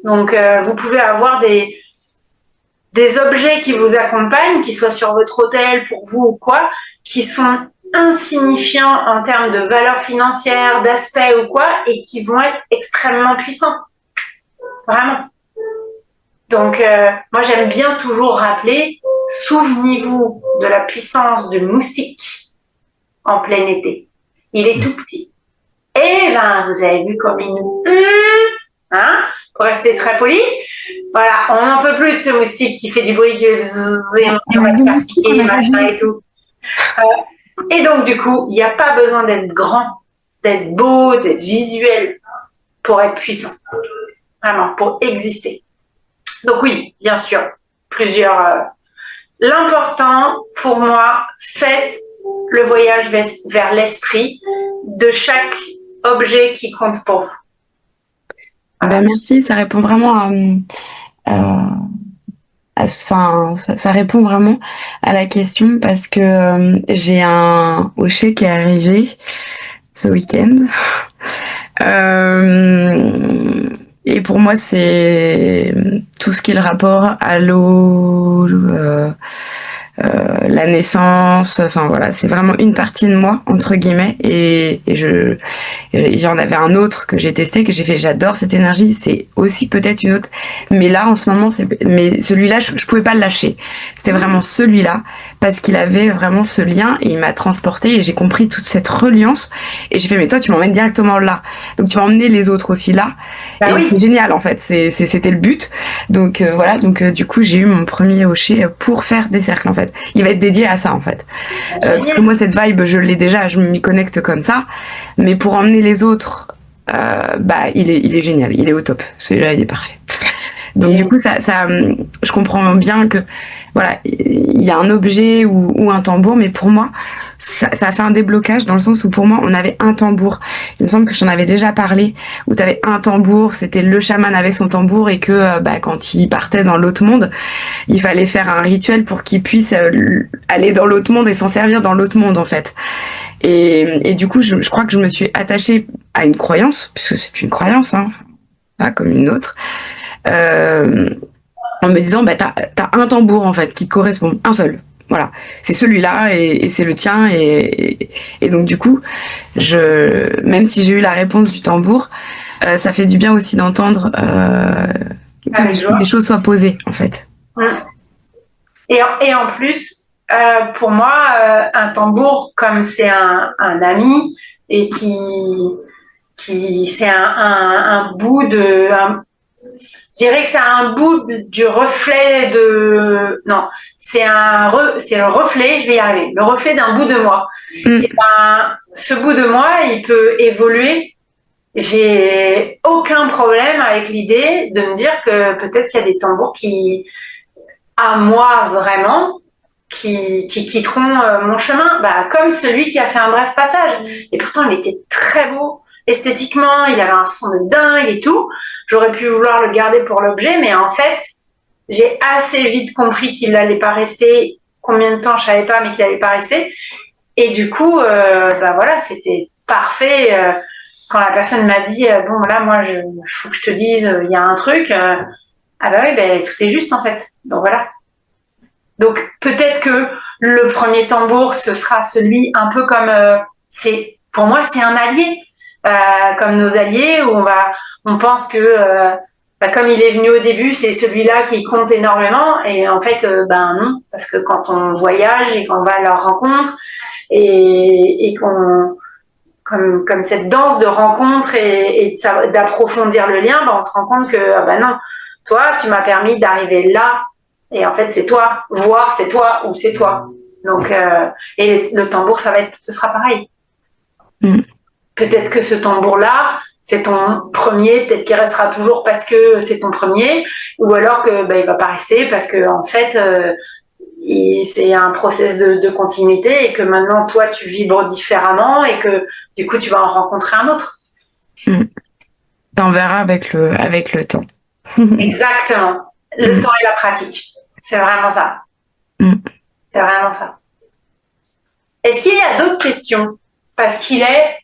Donc, vous pouvez avoir des objets qui vous accompagnent, qui soient sur votre hôtel pour vous ou quoi, qui sont insignifiants en termes de valeur financière, d'aspect ou quoi, et qui vont être extrêmement puissants. Vraiment. Donc, moi, j'aime bien toujours rappeler, souvenez-vous de la puissance du moustique en plein été. Il est tout petit. Et vous avez vu comme il nous... pour rester très poli. Voilà, on n'en peut plus de ce moustique qui fait du bruit, qui fait bzzz, et on va se faire piquer, machin et tout. Et donc, du coup, il n'y a pas besoin d'être grand, d'être beau, d'être visuel pour être puissant. Vraiment, pour exister. Donc oui, bien sûr, plusieurs. L'important pour moi, faites le voyage vers l'esprit de chaque objet qui compte pour vous. Merci, ça répond vraiment ça répond vraiment à la question parce que j'ai un hochet qui est arrivé ce week-end. Et pour moi, c'est tout ce qui est le rapport à l'eau, la naissance, enfin voilà, c'est vraiment une partie de moi, entre guillemets, et il y en avait un autre que j'ai testé, que j'ai fait, j'adore cette énergie, c'est aussi peut-être une autre, mais là, en ce moment, mais celui-là, je pouvais pas le lâcher, c'était vraiment celui-là, parce qu'il avait vraiment ce lien, et il m'a transporté, et j'ai compris toute cette reliance, et j'ai fait, mais toi, tu m'emmènes directement là, donc tu vas emmener les autres aussi là, et oui. C'est génial, en fait, c'était le but, donc voilà, donc du coup, j'ai eu mon premier hochet pour faire des cercles, en fait. Il va être dédié à ça, en fait. Parce que moi, cette vibe, je l'ai déjà, je m'y connecte comme ça. Mais pour emmener les autres, il est génial, il est au top. Celui-là, il est parfait. Donc, du coup, ça, je comprends bien que, voilà, il y a un objet ou un tambour, mais pour moi, ça a fait un déblocage dans le sens où pour moi, on avait un tambour. Il me semble que j'en avais déjà parlé, où tu avais un tambour, c'était le chaman avec son tambour et que quand il partait dans l'autre monde, il fallait faire un rituel pour qu'il puisse aller dans l'autre monde et s'en servir dans l'autre monde, en fait. Et du coup, je crois que je me suis attachée à une croyance, puisque c'est une croyance, comme une autre, en me disant, t'as un tambour, en fait, qui te correspond, un seul. Voilà, c'est celui-là et c'est le tien et donc du coup, même si j'ai eu la réponse du tambour, ça fait du bien aussi d'entendre que les choses soient posées, en fait. Et en plus, pour moi, un tambour, comme c'est un ami et qui c'est un bout de Je dirais que c'est un bout du reflet de... Non, c'est le reflet, je vais y arriver, le reflet d'un bout de moi. Et ben, ce bout de moi, il peut évoluer. J'ai aucun problème avec l'idée de me dire que peut-être qu'il y a des tambours qui, à moi vraiment, qui quitteront mon chemin, bah, comme celui qui a fait un bref passage. Et pourtant, il était très beau. Esthétiquement, il avait un son de dingue et tout. J'aurais pu vouloir le garder pour l'objet, mais en fait, j'ai assez vite compris qu'il n'allait pas rester. Combien de temps, je savais pas, mais qu'il n'allait pas rester. Et du coup, bah voilà, c'était parfait. Quand la personne m'a dit, bon, là, moi, faut que je te dise, il y a un truc. Ah bah oui, ben, tout est juste, en fait. Donc voilà. Donc peut-être que le premier tambour, ce sera celui un peu comme... pour moi, c'est un allié. Comme nos alliés, où on pense que comme il est venu au début, c'est celui-là qui compte énormément, et en fait, ben non, parce que quand on voyage et qu'on va à leur rencontre et qu'on comme cette danse de rencontre et d'approfondir le lien, ben on se rend compte que ben non, toi, tu m'as permis d'arriver là, et en fait, c'est toi. Voir, c'est toi ou c'est toi. Donc, et le tambour, ce sera pareil. Peut-être que ce tambour-là, c'est ton premier, peut-être qu'il restera toujours parce que c'est ton premier, ou alors que il va pas rester parce que en fait c'est un process de continuité et que maintenant toi tu vibres différemment et que du coup tu vas en rencontrer un autre. T'en verras avec le temps. Exactement. Le temps et la pratique. C'est vraiment ça. C'est vraiment ça. Est-ce qu'il y a d'autres questions? Parce qu'il est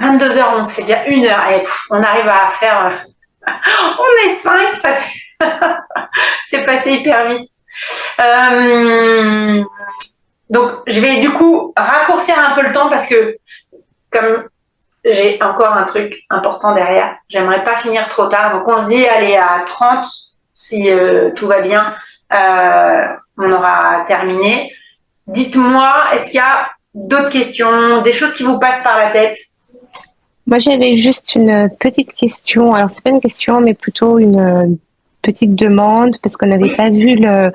22h11, ça fait déjà 1h. Et on arrive à faire... on est 5, ça fait... c'est passé hyper vite. Donc, je vais du coup raccourcir un peu le temps parce que comme j'ai encore un truc important derrière, j'aimerais pas finir trop tard. Donc, on se dit, allez, à 30, si tout va bien, on aura terminé. Dites-moi, est-ce qu'il y a d'autres questions, des choses qui vous passent par la tête? Moi, j'avais juste une petite question. Alors, c'est pas une question, mais plutôt une petite demande, parce qu'on n'avait pas vu le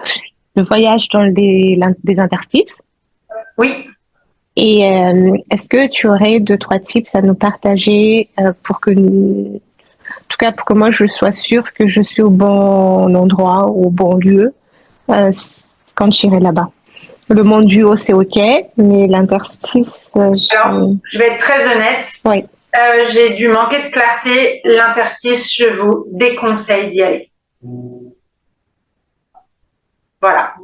voyage dans des interstices. Oui. Et est-ce que tu aurais 2-3 tips à nous partager pour que, en tout cas, pour que moi je sois sûre que je suis au bon endroit, au bon lieu quand j'irai là-bas? Le monde du haut, c'est ok, mais l'interstice. Alors, je vais être très honnête. Oui. J'ai dû manquer de clarté. L'interstice, je vous déconseille d'y aller. Voilà.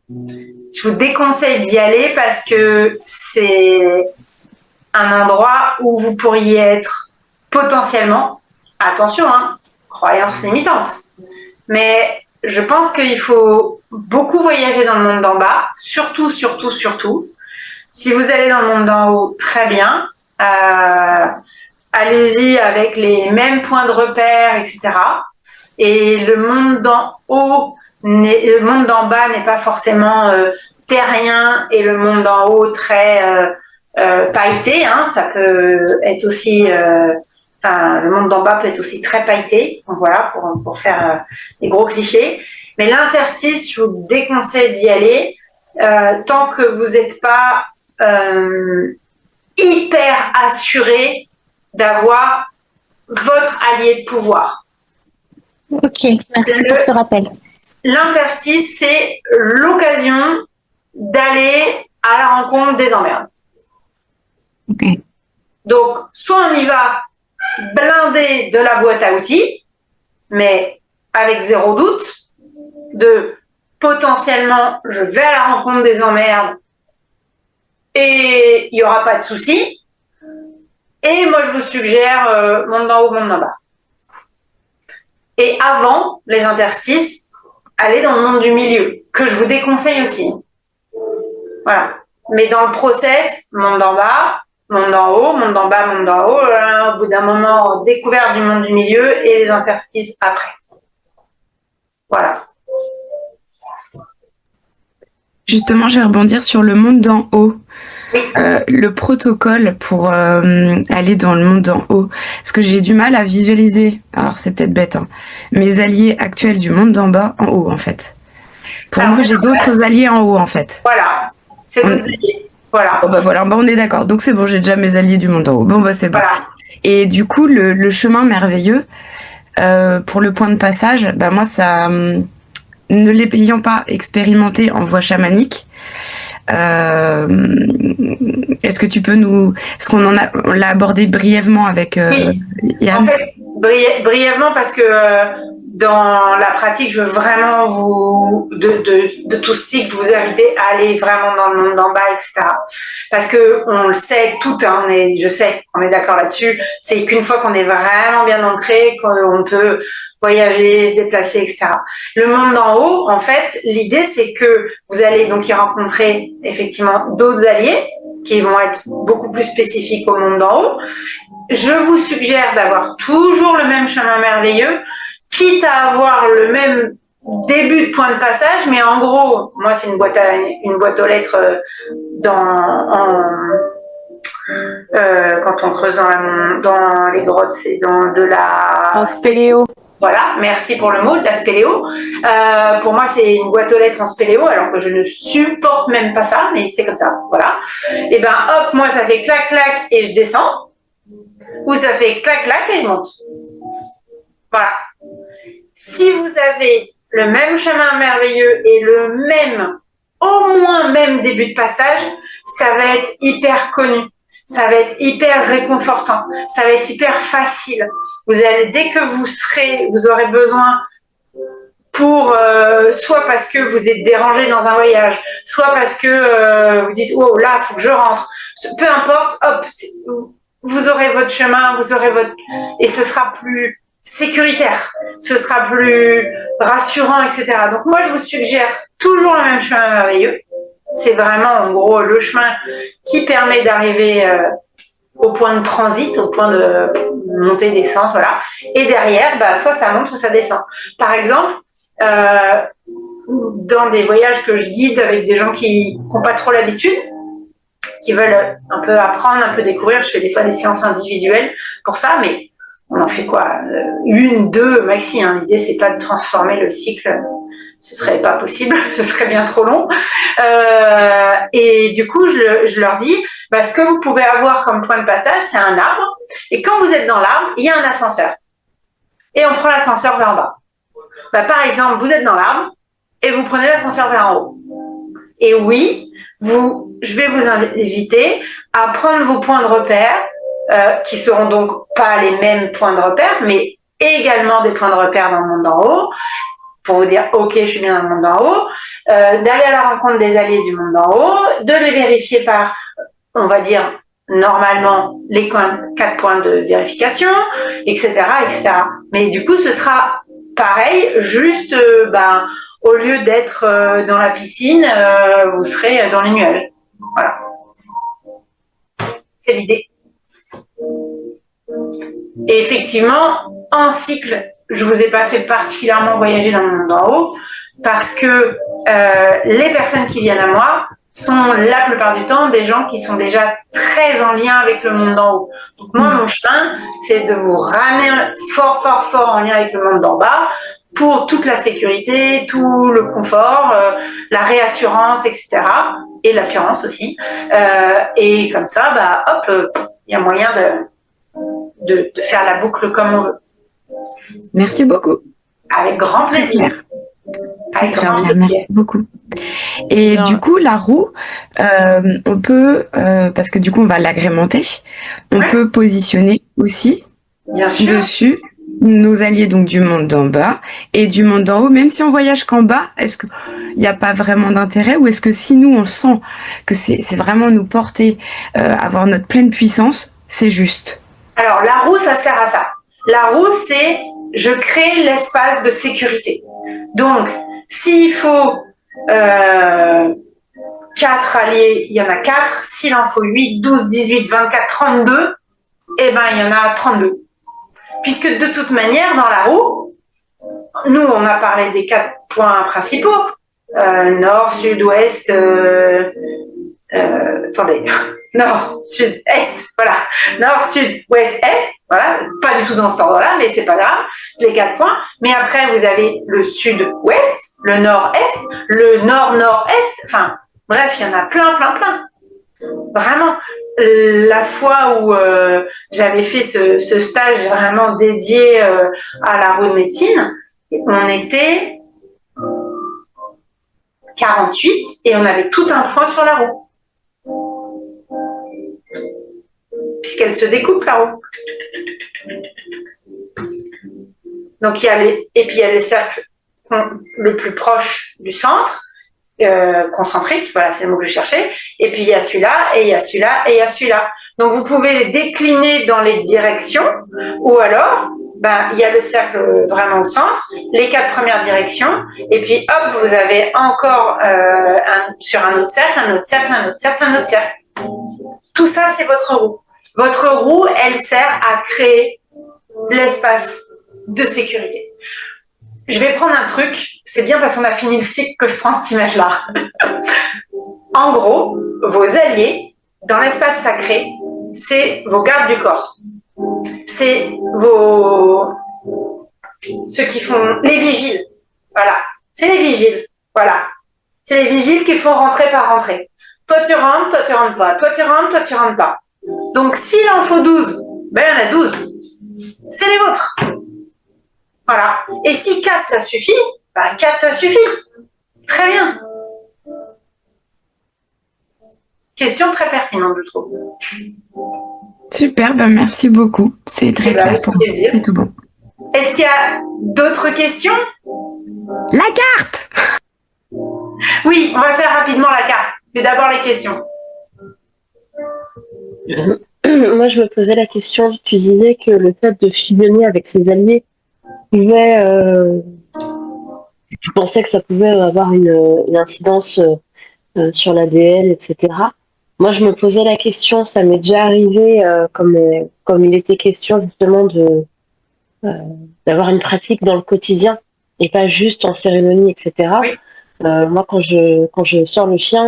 Je vous déconseille d'y aller parce que c'est un endroit où vous pourriez être potentiellement, attention, croyance limitante, mais je pense qu'il faut beaucoup voyager dans le monde d'en bas, surtout. Si vous allez dans le monde d'en haut, très bien. Allez-y avec les mêmes points de repère, etc. Et le monde d'en haut, le monde d'en bas n'est pas forcément terrien et le monde d'en haut très pailleté. Ça peut être aussi... le monde d'en bas peut être aussi très pailleté. Donc voilà, pour faire des gros clichés. Mais l'interstice, je vous déconseille d'y aller tant que vous n'êtes pas hyper assuré d'avoir votre allié de pouvoir. Ok, merci pour ce rappel. L'interstice, c'est l'occasion d'aller à la rencontre des emmerdes. Okay. Donc, soit on y va blindé de la boîte à outils, mais avec zéro doute de potentiellement, je vais à la rencontre des emmerdes et il n'y aura pas de souci. Et moi, je vous suggère monde d'en haut, monde d'en bas. Et avant les interstices, allez dans le monde du milieu, que je vous déconseille aussi. Voilà. Mais dans le process, monde d'en bas, monde d'en haut, monde d'en bas, monde d'en haut, au bout d'un moment, découverte du monde du milieu et les interstices après. Voilà. Justement, je vais rebondir sur le monde d'en haut. le protocole pour aller dans le monde d'en haut. Parce que j'ai du mal à visualiser, alors c'est peut-être bête, hein, mes alliés actuels du monde d'en bas en haut, en fait. Pour moi, j'ai d'autres alliés en haut, en fait. Voilà, c'est d'autres alliés. Voilà. Bon, voilà, on est d'accord. Donc c'est bon, j'ai déjà mes alliés du monde d'en haut. Bon, c'est bon. Voilà. Et du coup, le chemin merveilleux, pour le point de passage, moi, ça, ne l'ayant pas expérimenté en voie chamanique, est-ce que tu peux parce qu'on l'a abordé brièvement avec Yann. En fait, brièvement parce que dans la pratique, je veux vraiment de tout ce cycle, vous inviter à aller vraiment dans le monde d'en bas, etc. Parce que on le sait tout, hein, je sais, on est d'accord là-dessus. C'est qu'une fois qu'on est vraiment bien ancré, qu'on peut voyager, se déplacer, etc. Le monde d'en haut, en fait, l'idée c'est que vous allez donc y rencontrer effectivement d'autres alliés qui vont être beaucoup plus spécifiques au monde d'en haut. Je vous suggère d'avoir toujours le même chemin merveilleux, quitte à avoir le même début de point de passage, mais en gros, moi c'est une boîte aux lettres quand on creuse dans les grottes, c'est de la... En spéléo. Voilà, merci pour le mot, de la spéléo. Pour moi, c'est une boîte aux lettres en spéléo, alors que je ne supporte même pas ça, mais c'est comme ça, voilà. Et ben hop, moi ça fait clac clac et je descends, ou ça fait clac clac et je monte. Voilà. Si vous avez le même chemin merveilleux et au moins même début de passage, ça va être hyper connu, ça va être hyper réconfortant, ça va être hyper facile. Vous allez, dès que vous aurez besoin pour, soit parce que vous êtes dérangé dans un voyage, soit parce que vous dites, oh là, il faut que je rentre. Peu importe, hop, vous aurez votre chemin, et ce sera plus sécuritaire, ce sera plus rassurant, etc. Donc moi, je vous suggère toujours le même chemin merveilleux. C'est vraiment, en gros, le chemin qui permet d'arriver au point de transit, au point de montée, descente, voilà. Et derrière, soit ça monte, soit ça descend. Par exemple, dans des voyages que je guide avec des gens qui n'ont pas trop l'habitude, qui veulent un peu apprendre, un peu découvrir, je fais des fois des séances individuelles pour ça, mais on en fait quoi, 1, 2 maxi, hein. L'idée, c'est pas de transformer le cycle, ce serait pas possible, ce serait bien trop long. Et du coup, je leur dis, ce que vous pouvez avoir comme point de passage, c'est un arbre. Et quand vous êtes dans l'arbre, il y a un ascenseur. Et on prend l'ascenseur vers en bas. Par exemple, vous êtes dans l'arbre et vous prenez l'ascenseur vers en haut. Et oui, je vais vous inviter à prendre vos points de repère, qui seront donc pas les mêmes points de repère, mais également des points de repère dans le monde d'en haut, pour vous dire, ok, je suis bien dans le monde d'en haut, d'aller à la rencontre des alliés du monde d'en haut, de les vérifier par, on va dire, normalement, les 4 points de vérification, etc., etc. Mais du coup, ce sera pareil, juste, au lieu d'être dans la piscine, vous serez dans les nuages. Voilà. C'est l'idée. Et effectivement, en cycle, je vous ai pas fait particulièrement voyager dans le monde d'en haut parce que les personnes qui viennent à moi sont la plupart du temps des gens qui sont déjà très en lien avec le monde d'en haut. Donc moi, mon chemin, c'est de vous ramener fort, fort, fort en lien avec le monde d'en bas pour toute la sécurité, tout le confort, la réassurance, etc. Et l'assurance aussi. Et comme ça, hop, il y a moyen de faire la boucle comme on veut. Merci beaucoup. Avec grand plaisir. C'est très bien, merci beaucoup. Et du coup, la roue, on peut, parce que du coup, on va l'agrémenter, on peut positionner aussi dessus nos alliés donc du monde d'en bas et du monde d'en haut, même si on voyage qu'en bas, est-ce qu'il n'y a pas vraiment d'intérêt ou est-ce que si nous, on sent que c'est vraiment nous porter, avoir notre pleine puissance, c'est juste? Alors, la roue, ça sert à ça. La roue, c'est je crée l'espace de sécurité. Donc, s'il faut 4 alliés, il y en a 4. S'il en faut 8, 12, 18, 24, 32, eh ben, il y en a 32. Puisque de toute manière, dans la roue, nous, on a parlé des 4 points principaux. Nord, sud, ouest, attendez, nord, sud, est, voilà, nord, sud, ouest, est, voilà, pas du tout dans cet ordre-là, mais c'est pas grave, les 4 points. Mais après, vous avez le sud-ouest, le nord-est, le nord-nord-est, enfin, bref, il y en a plein. Vraiment, la fois où j'avais fait ce stage vraiment dédié à la roue de médecine, on était 48 et on avait tout un point sur la roue. Puisqu'elle se découpe la roue. Donc il y a les cercles le plus proche du centre, concentrique, voilà, c'est le mot que je cherchais. Et puis il y a celui-là, et il y a celui-là, et il y a celui-là. Donc vous pouvez les décliner dans les directions, ou alors, il y a le cercle vraiment au centre, les 4 premières directions, et puis hop, vous avez encore sur un autre cercle, un autre cercle, un autre cercle, un autre cercle. Tout ça, c'est votre roue. Votre roue, elle sert à créer l'espace de sécurité. Je vais prendre un truc, c'est bien parce qu'on a fini le cycle que je prends cette image-là. En gros, vos alliés, dans l'espace sacré, c'est vos gardes du corps. C'est ceux qui font les vigiles. Voilà. C'est les vigiles. Voilà. C'est les vigiles qui font rentrer par rentrer. Toi tu rentres pas. Toi tu rentres pas. Donc s'il en faut 12, il y en a 12. C'est les vôtres. Voilà. Et si 4 ça suffit, 4 ça suffit. Très bien. Question très pertinente, je trouve. Super, merci beaucoup. C'est très clair pour moi. C'est tout bon. Est-ce qu'il y a d'autres questions? La carte! Oui, on va faire rapidement la carte. Mais d'abord les questions. Moi, je me posais la question, tu disais que le fait de fusionner avec ses alliés pouvait... tu pensais que ça pouvait avoir une incidence sur l'ADN, etc. Moi, je me posais la question, ça m'est déjà arrivé, comme il était question justement d'avoir une pratique dans le quotidien et pas juste en cérémonie, etc. Oui. Moi, quand je sors le chien,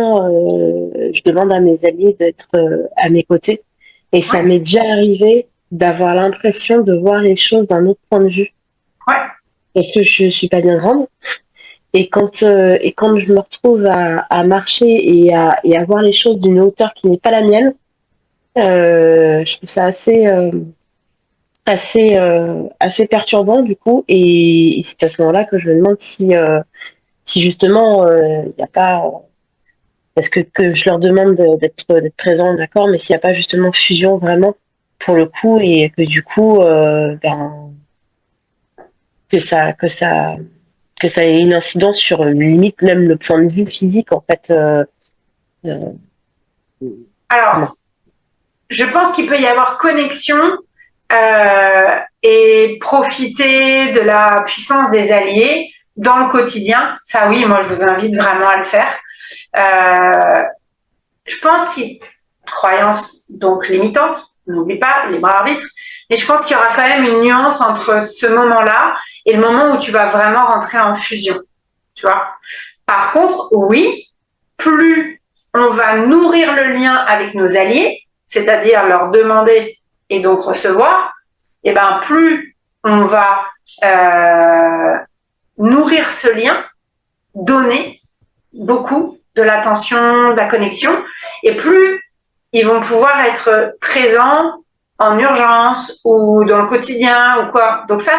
je demande à mes alliés d'être à mes côtés. Et ça m'est déjà arrivé d'avoir l'impression de voir les choses d'un autre point de vue. Ouais. Parce que je suis pas bien grande. Et quand je me retrouve à marcher et à voir les choses d'une hauteur qui n'est pas la mienne, je trouve ça assez perturbant du coup. Et c'est à ce moment-là que je me demande si justement il n'y a pas, parce que je leur demande d'être présents, d'accord, mais s'il n'y a pas justement fusion vraiment pour le coup et que du coup que ça ait une incidence sur limite même le point de vue physique en fait. Alors, je pense qu'il peut y avoir connexion et profiter de la puissance des alliés dans le quotidien. Ça oui, moi je vous invite vraiment à le faire. Je pense qu'il y a une croyance donc limitante, n'oublie pas, libre arbitre, mais je pense qu'il y aura quand même une nuance entre ce moment-là et le moment où tu vas vraiment rentrer en fusion, tu vois. Par contre, oui, plus on va nourrir le lien avec nos alliés, c'est-à-dire leur demander et donc recevoir, et ben plus on va nourrir ce lien, donner beaucoup de l'attention, de la connexion, et plus ils vont pouvoir être présents en urgence ou dans le quotidien ou quoi. Donc ça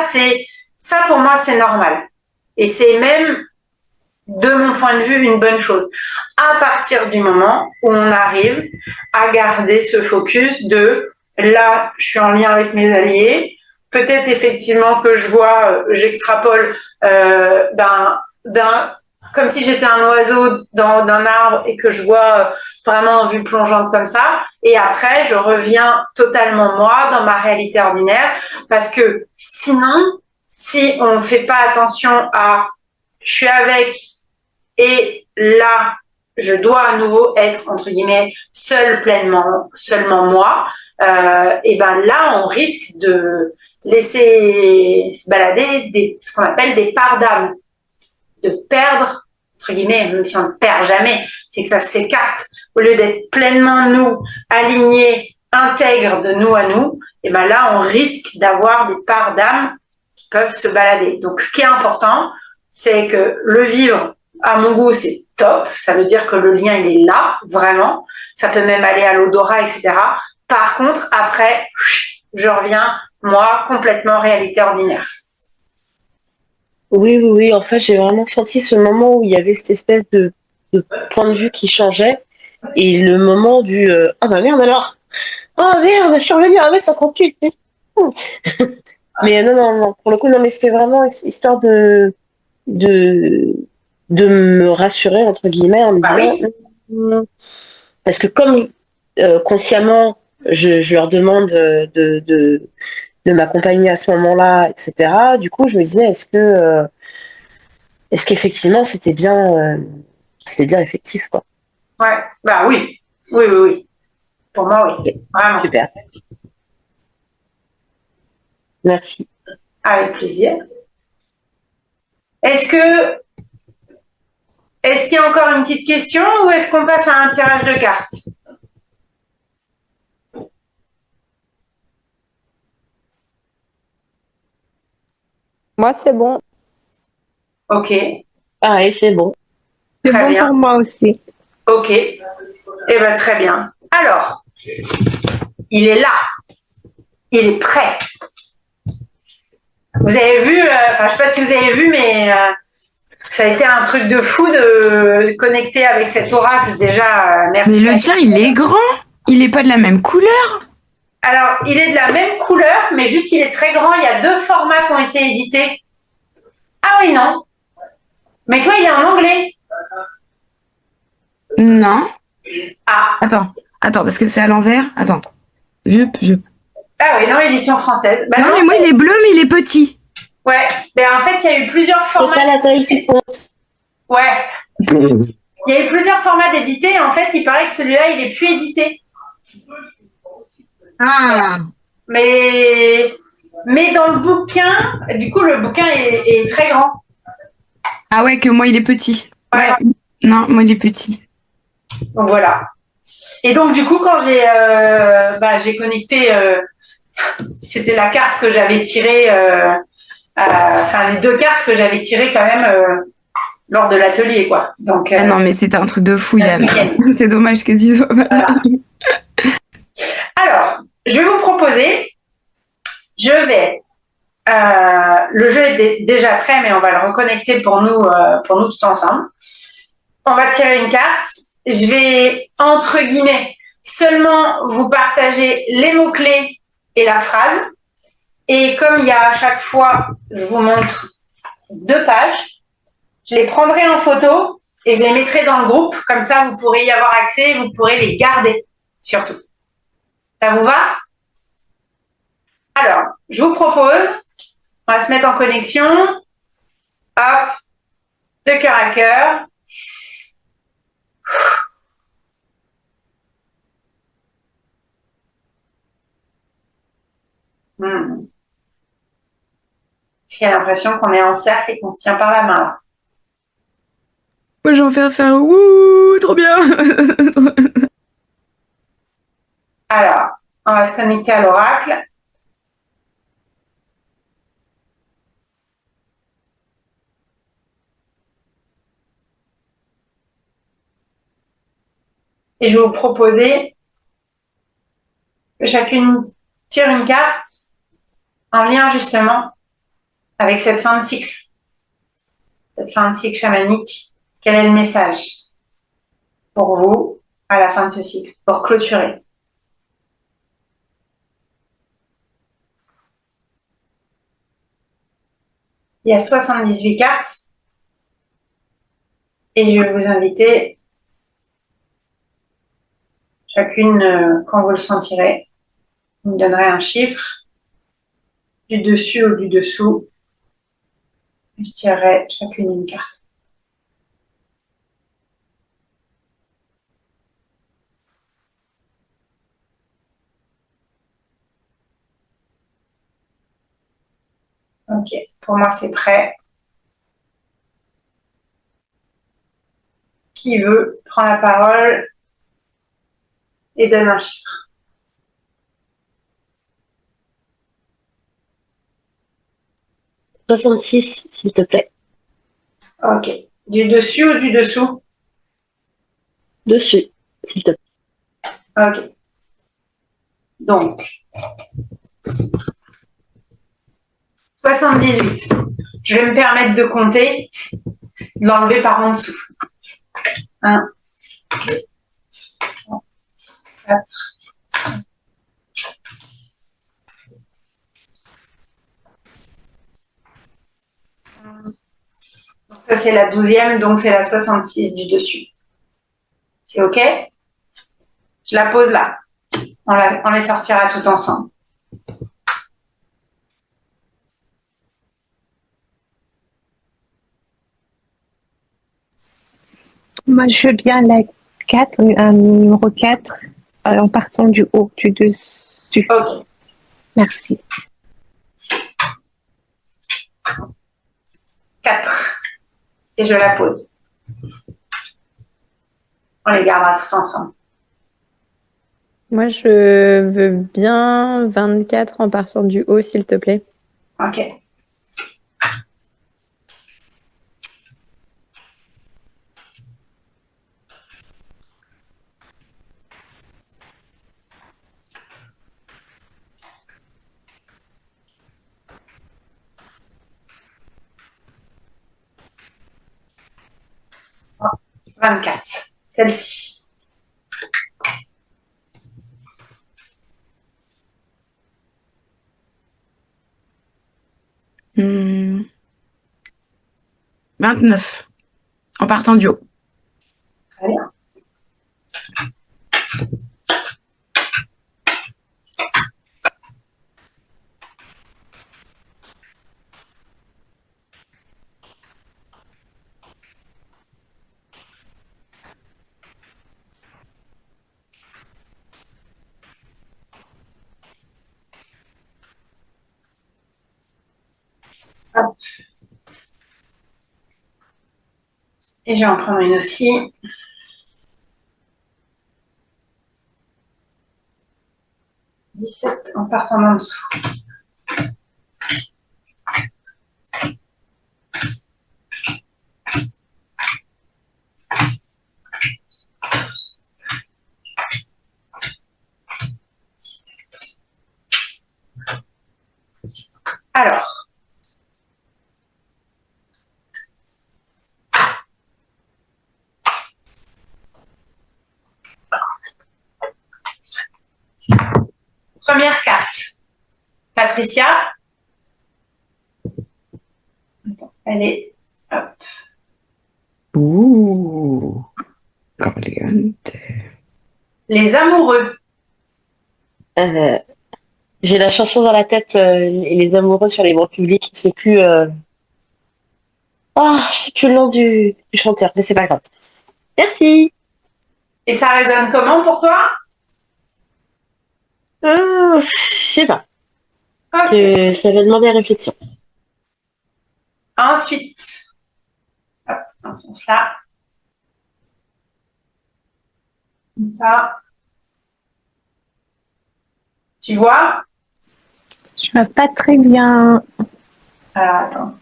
pour moi c'est normal. Et c'est même de mon point de vue une bonne chose. À partir du moment où on arrive à garder ce focus de là, je suis en lien avec mes alliés, peut-être effectivement que je vois, j'extrapole comme si j'étais un oiseau d'un arbre et que je vois vraiment en vue plongeante comme ça. Et après, je reviens totalement moi dans ma réalité ordinaire parce que sinon, si on ne fait pas attention à je suis avec et là, je dois à nouveau être entre guillemets seulement moi, et ben là, on risque de laisser se balader ce qu'on appelle des parts d'âme, de perdre, entre guillemets, même si on ne perd jamais, c'est que ça s'écarte au lieu d'être pleinement nous, alignés, intègres de nous à nous, et ben là, on risque d'avoir des parts d'âme qui peuvent se balader. Donc, ce qui est important, c'est que le vivre, à mon goût, c'est top. Ça veut dire que le lien, il est là, vraiment. Ça peut même aller à l'odorat, etc. Par contre, après, je reviens, moi, complètement réalité ordinaire. Oui, oui, oui. En fait, j'ai vraiment senti ce moment où il y avait cette espèce de point de vue qui changeait. Et le moment du ah bah merde alors! Oh merde, je suis revenue à 1m58. Mais non, non, non. Pour le coup, non, mais c'était vraiment histoire de, de me rassurer, entre guillemets, en me Bah disant. oui. Parce que comme consciemment, je leur demande de m'accompagner à ce moment-là, etc. Du coup, je me disais, est-ce qu'effectivement, c'était bien effectif, quoi. Ouais, bah oui. Oui, oui, oui. Pour moi, oui. Ok. Vraiment. Super. Merci. Avec plaisir. Est-ce que Est-ce qu'il y a encore une petite question ou est-ce qu'on passe à un tirage de cartes? Moi, c'est bon. Ok, Ah, et c'est bon. C'est très bon bien. pour moi aussi. Ok, eh bien très bien. Alors, il est là, il est prêt. Vous avez vu, je ne sais pas si vous avez vu, mais ça a été un truc de fou de connecter avec cet oracle déjà. Merci. Mais le tien, il est grand. Il est pas de la même couleur. Alors, il est de la même couleur, mais juste il est très grand. Il y a 2 formats qui ont été édités. Ah oui, non. Mais toi, il est en anglais. Non. Ah, Attends, parce que c'est à l'envers. Attends. Jup. ah oui, non, édition française. Bah Non, mais moi, il est bleu, mais il est petit. Ouais, mais en fait, il y a eu plusieurs C'est formats. pas la taille qui compte. Ouais, il y a eu plusieurs formats d'éditer. En fait, il paraît que celui-là, il est plus édité. Ah. Mais dans le bouquin, du coup, le bouquin est très grand. Ah ouais, que moi, il est petit. Voilà. Ouais. Non, moi, il est petit. Donc voilà. Et donc, du coup, quand j'ai connecté, c'était la carte que j'avais tirée, enfin, les 2 cartes que j'avais tirées quand même lors de l'atelier, quoi. Donc, Ah non, mais c'était un truc de fou, Yann. week-end. C'est dommage que tu sois pas là. Voilà. Alors, je vais vous proposer, le jeu est déjà prêt, mais on va le reconnecter pour nous tout ensemble. On va tirer une carte. Je vais, entre guillemets, seulement vous partager les mots-clés et la phrase. Et comme il y a à chaque fois, je vous montre 2 pages, je les prendrai en photo et je les mettrai dans le groupe. Comme ça, vous pourrez y avoir accès, vous pourrez les garder, surtout. Ça vous va? Alors, je vous propose, on va se mettre en connexion. Hop, de cœur à cœur. J'ai l'impression qu'on est en cercle et qu'on se tient par la main. Moi, j'en fais faire ouh, trop bien. Alors, on va se connecter à l'oracle. Et je vais vous proposer que chacune tire une carte en lien justement avec cette fin de cycle. Cette fin de cycle chamanique. Quel est le message pour vous à la fin de ce cycle, pour clôturer? Il y a 78 cartes et je vais vous inviter chacune, quand vous le sentirez, vous me donnerez un chiffre du dessus ou du dessous. Je tirerai chacune une carte. Ok, pour moi c'est prêt. Qui veut prendre la parole et donne un chiffre. « 66, s'il te plaît. » Ok. Du dessus ou du dessous? Dessus, s'il te plaît. Ok. Donc, 78. Je vais me permettre de compter, de l'enlever par en dessous. 1, 2, 3, 4. Donc ça, c'est la 12e, donc c'est la 66 du dessus. C'est OK? Je la pose là. On les sortira tout ensemble. Moi, je veux bien la 4, un numéro 4, en partant du haut, du dessus. OK. Merci. 4. Et je la pose. On les gardera tout ensemble. Moi, je veux bien 24 en partant du haut, s'il te plaît. OK. Oh, 24. Celle-ci. Hmm. 29 en partant du haut. Très bien. Hop. Et je vais en prendre une aussi. « 17 en partant d'en dessous. Alors, première carte. Patricia. Attends, elle est. Hop. Ouh, Corleone. Les amoureux. J'ai la chanson dans la tête, et les amoureux sur les bancs publics. Je sais plus. Je sais plus le nom du chanteur, mais c'est pas grave. Merci. Et ça résonne comment pour toi? Je sais pas. Ok. Ça va demander réflexion. Ensuite, hop, dans ce sens-là. Comme ça. Tu vois? Je vois pas très bien. Alors, attends.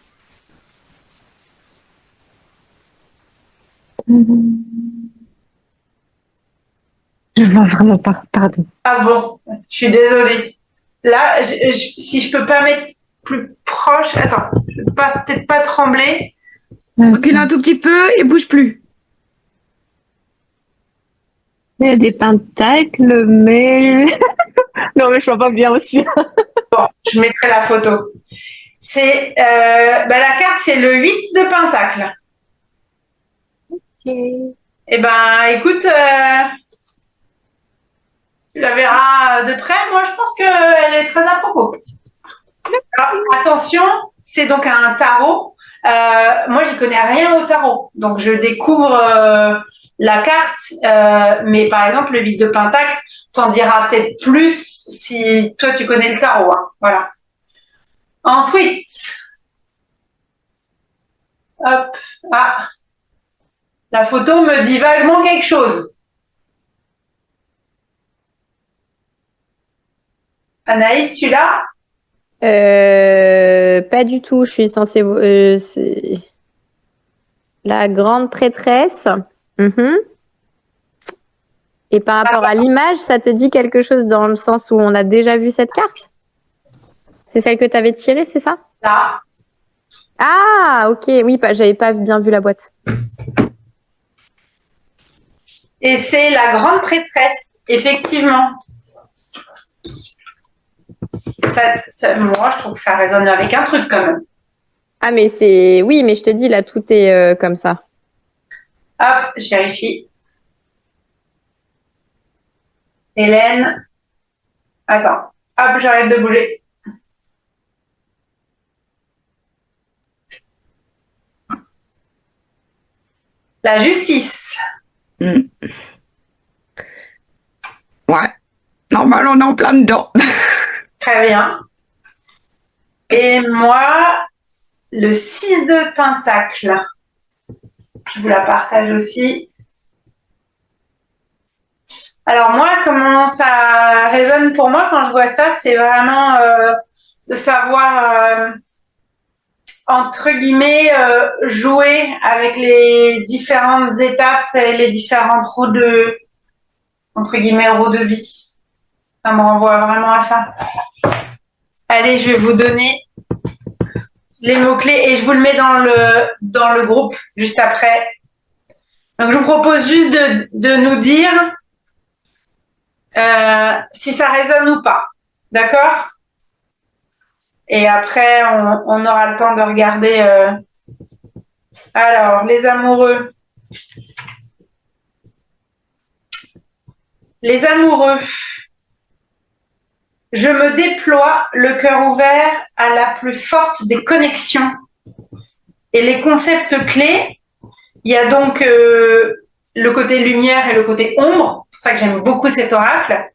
Je vois vraiment pas, pardon. Ah bon, je suis désolée. Là, si je peux pas mettre plus proche, attends, je peux peut-être pas trembler. Recule un tout petit peu et bouge plus. Il y a des pentacles, mais... non, mais je vois pas bien aussi. Bon, je mettrai la photo. C'est la carte, c'est le 8 de pentacle. Ok. Eh ben, écoute, tu la verras de près. Moi, je pense qu'elle est très à propos. Alors, attention, c'est donc un tarot. Moi, j'y connais rien au tarot. Donc, je découvre la carte. Mais par exemple, le 8 de pentacle, t'en diras peut-être plus si toi, tu connais le tarot. Hein. Voilà. Ensuite, hop, la photo me dit vaguement quelque chose. Anaïs, tu l'as? Pas du tout. Je suis censée. C'est la grande prêtresse. Mhm. Et par rapport à l'image, ça te dit quelque chose dans le sens où on a déjà vu cette carte? C'est celle que tu avais tirée, c'est ça? Là. Ah, ok. Oui, j'avais pas bien vu la boîte. Et c'est la grande prêtresse, effectivement. Moi, je trouve que ça résonne avec un truc quand même. Ah, mais c'est... Oui, mais je te dis, là, tout est comme ça. Hop, je vérifie. Hélène. Attends. Hop, j'arrête de bouger. La justice. Ouais. Normal, on est en plein dedans. Très bien. Et moi, le 6 de Pentacle. Je vous la partage aussi. Alors moi, comment ça résonne pour moi quand je vois ça, c'est vraiment de savoir, entre guillemets, jouer avec les différentes étapes et les différentes roues de, entre guillemets, roues de vie. Ça me renvoie vraiment à ça. Allez, je vais vous donner les mots-clés et je vous le mets dans le groupe juste après. Donc, je vous propose juste de nous dire si ça résonne ou pas. D'accord? Et après, on aura le temps de regarder. Alors, les amoureux. Les amoureux. Je me déploie, le cœur ouvert à la plus forte des connexions. Et les concepts clés, il y a donc le côté lumière et le côté ombre. C'est pour ça que j'aime beaucoup cet oracle.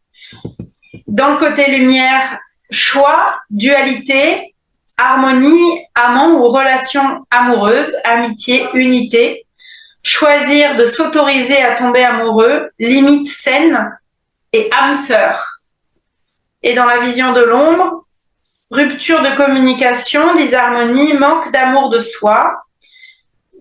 Dans le côté lumière, choix, dualité, harmonie, amant ou relation amoureuse, amitié, unité. Choisir de s'autoriser à tomber amoureux, limite saine et âme sœur. Et dans la vision de l'ombre, rupture de communication, disharmonie, manque d'amour de soi,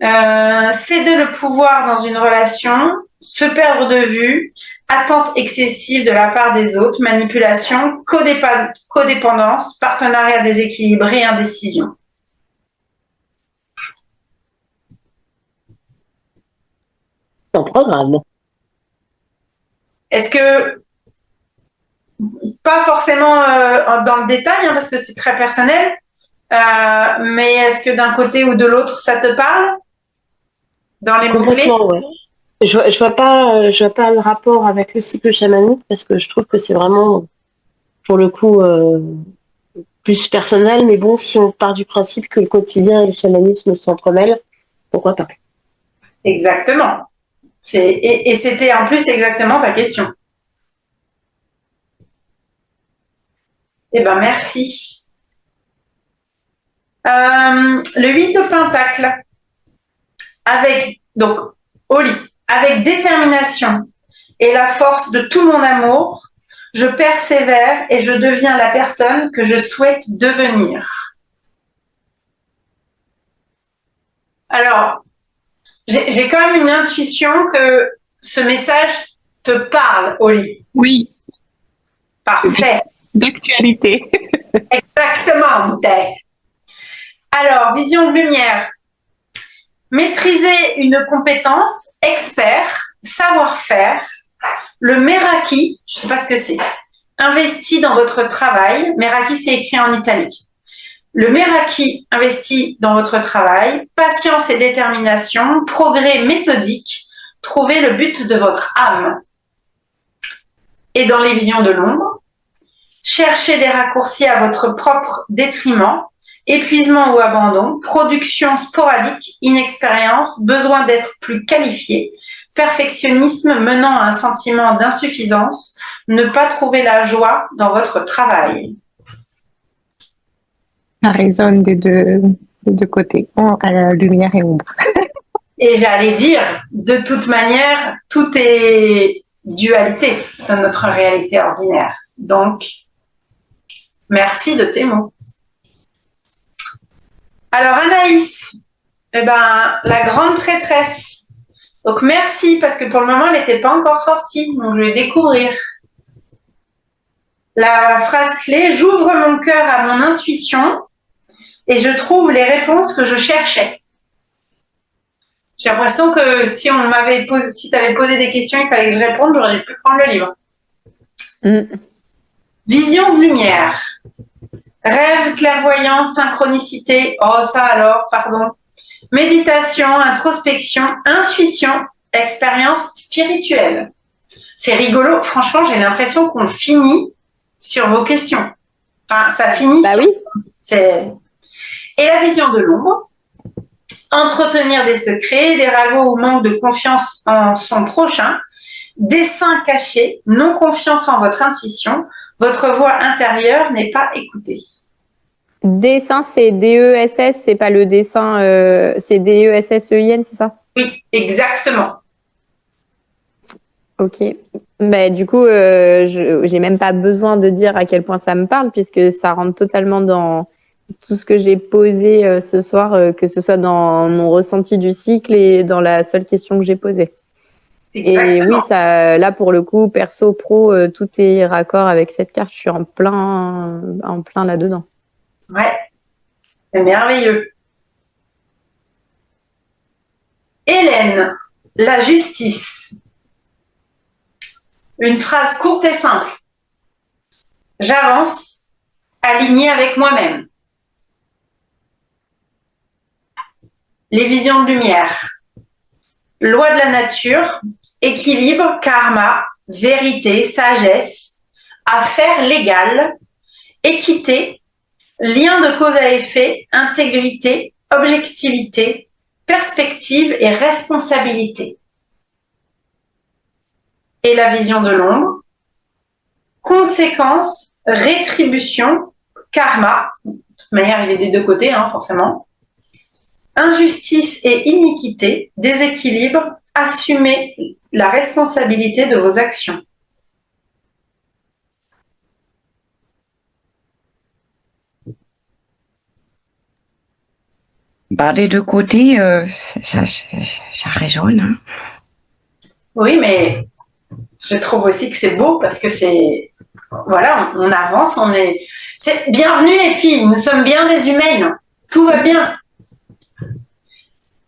céder le pouvoir dans une relation, se perdre de vue, attente excessive de la part des autres, manipulation, codépendance, partenariat déséquilibré, indécision. Ton programme. Est-ce que, pas forcément dans le détail, hein, parce que c'est très personnel, mais est-ce que d'un côté ou de l'autre, ça te parle? Dans les mots-clés? Complètement, ouais. Je vois pas le rapport avec le cycle chamanique parce que je trouve que c'est vraiment, pour le coup, plus personnel. Mais bon, si on part du principe que le quotidien et le chamanisme s'entremêlent, pourquoi pas? Exactement. Et c'était en plus exactement ta question. Eh ben, merci. Le 8 de Pentacle. Donc, au lit. Avec détermination et la force de tout mon amour, je persévère et je deviens la personne que je souhaite devenir. Alors, j'ai quand même une intuition que ce message te parle, Oli. Oui. Parfait. D'actualité. Exactement, bouteille. Alors, vision de lumière. Maîtriser une compétence, expert, savoir-faire, le Meraki, je ne sais pas ce que c'est, investi dans votre travail. Meraki, c'est écrit en italique. Le Meraki investi dans votre travail, patience et détermination, progrès méthodique, trouvez le but de votre âme. Et dans les visions de l'ombre, cherchez des raccourcis à votre propre détriment, épuisement ou abandon, production sporadique, inexpérience, besoin d'être plus qualifié, perfectionnisme menant à un sentiment d'insuffisance, ne pas trouver la joie dans votre travail. Ça résonne des deux côtés, lumière et ombre. Et j'allais dire, de toute manière, tout est dualité dans notre réalité ordinaire. Donc, Merci de tes mots. Alors Anaïs, la grande prêtresse. Donc merci parce que pour le moment elle n'était pas encore sortie, donc je vais découvrir. La phrase clé, j'ouvre mon cœur à mon intuition et je trouve les réponses que je cherchais. J'ai l'impression que si tu avais posé des questions, il fallait que je réponde, j'aurais pu prendre le livre. Vision de lumière. Rêve, clairvoyance, synchronicité. Oh, ça alors, pardon. Méditation, introspection, intuition, expérience spirituelle. C'est rigolo. Franchement, j'ai l'impression qu'on finit sur vos questions. Enfin, ça finit. Bah oui. Et la vision de l'ombre. Entretenir des secrets, des ragots ou manque de confiance en son prochain. Dessein caché, non confiance en votre intuition. Votre voix intérieure n'est pas écoutée. Dessin, c'est D-E-S-S, c'est pas le dessin, c'est D-E-S-S-E-I-N, c'est ça? Oui, exactement. Ok. Du coup, j'ai même pas besoin de dire à quel point ça me parle, puisque ça rentre totalement dans tout ce que j'ai posé ce soir, que ce soit dans mon ressenti du cycle et dans la seule question que j'ai posée. Exactement. Et oui, ça, là pour le coup, perso, pro, tout est raccord avec cette carte. Je suis en plein là-dedans. Ouais, c'est merveilleux. Hélène, la justice. Une phrase courte et simple. J'avance, alignée avec moi-même. Les visions de lumière. Loi de la nature, équilibre, karma, vérité, sagesse, affaire légale, équité, lien de cause à effet, intégrité, objectivité, perspective et responsabilité. Et la vision de l'ombre, conséquence, rétribution, karma, de toute manière il est des deux côtés, forcément, injustice et iniquité, déséquilibre, assumez la responsabilité de vos actions. Des deux côtés, ça résonne. Hein. Oui, mais je trouve aussi que c'est beau parce que c'est... Voilà, on avance, c'est bienvenue les filles, nous sommes bien des humaines, tout va bien.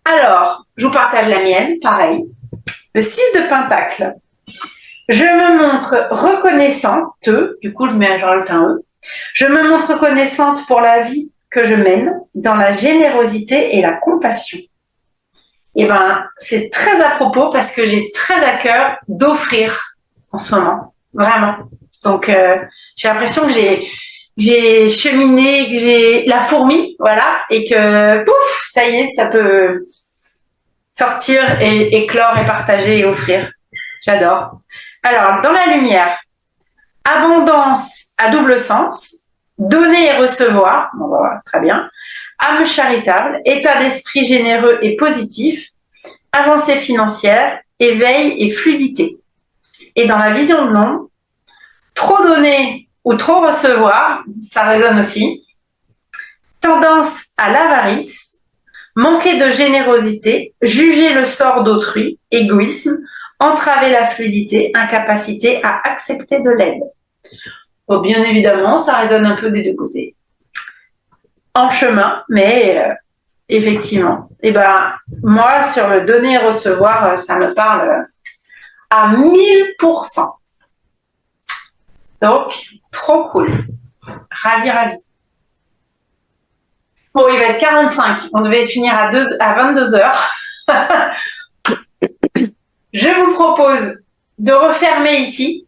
Alors, je vous partage la mienne, pareil. Le 6 de Pentacle. Je me montre reconnaissante, du coup je rajoute un E. Je me montre reconnaissante pour la vie que je mène dans la générosité et la compassion. Et c'est très à propos parce que j'ai très à cœur d'offrir en ce moment, vraiment. Donc, j'ai l'impression que j'ai cheminé, que j'ai la fourmi, voilà, et que pouf, ça y est, ça peut sortir et éclore et partager et offrir. J'adore. Alors, dans la lumière, abondance à double sens, donner et recevoir, bon, voilà, très bien, âme charitable, état d'esprit généreux et positif, avancée financière, éveil et fluidité. Et dans la vision de l'ombre, trop donner ou trop recevoir, ça résonne aussi, tendance à l'avarice, manquer de générosité, juger le sort d'autrui, égoïsme, entraver la fluidité, incapacité à accepter de l'aide. Bon, bien évidemment, ça résonne un peu des deux côtés. En chemin, mais effectivement. Et moi, sur le donner et recevoir, ça me parle à 1000%. Donc, trop cool. Ravi. Bon, il va être 45. On devait finir à 22h. Je vous propose de refermer ici.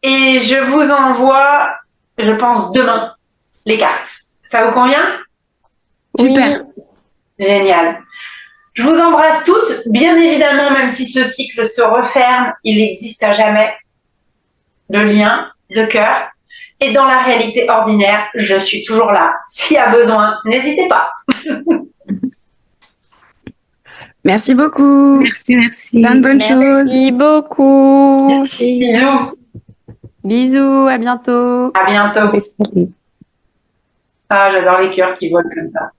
Et je vous envoie, je pense, demain, les cartes. Ça vous convient? Super. Génial. Je vous embrasse toutes. Bien évidemment, même si ce cycle se referme, il n'existe à jamais le lien de cœur. Et dans la réalité ordinaire, je suis toujours là. S'il y a besoin, n'hésitez pas. Merci beaucoup. Merci. Plein de bonnes choses. Merci beaucoup. Merci. Bisous. Bisous, à bientôt. À bientôt. Ah, j'adore les cœurs qui volent comme ça.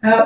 Oh.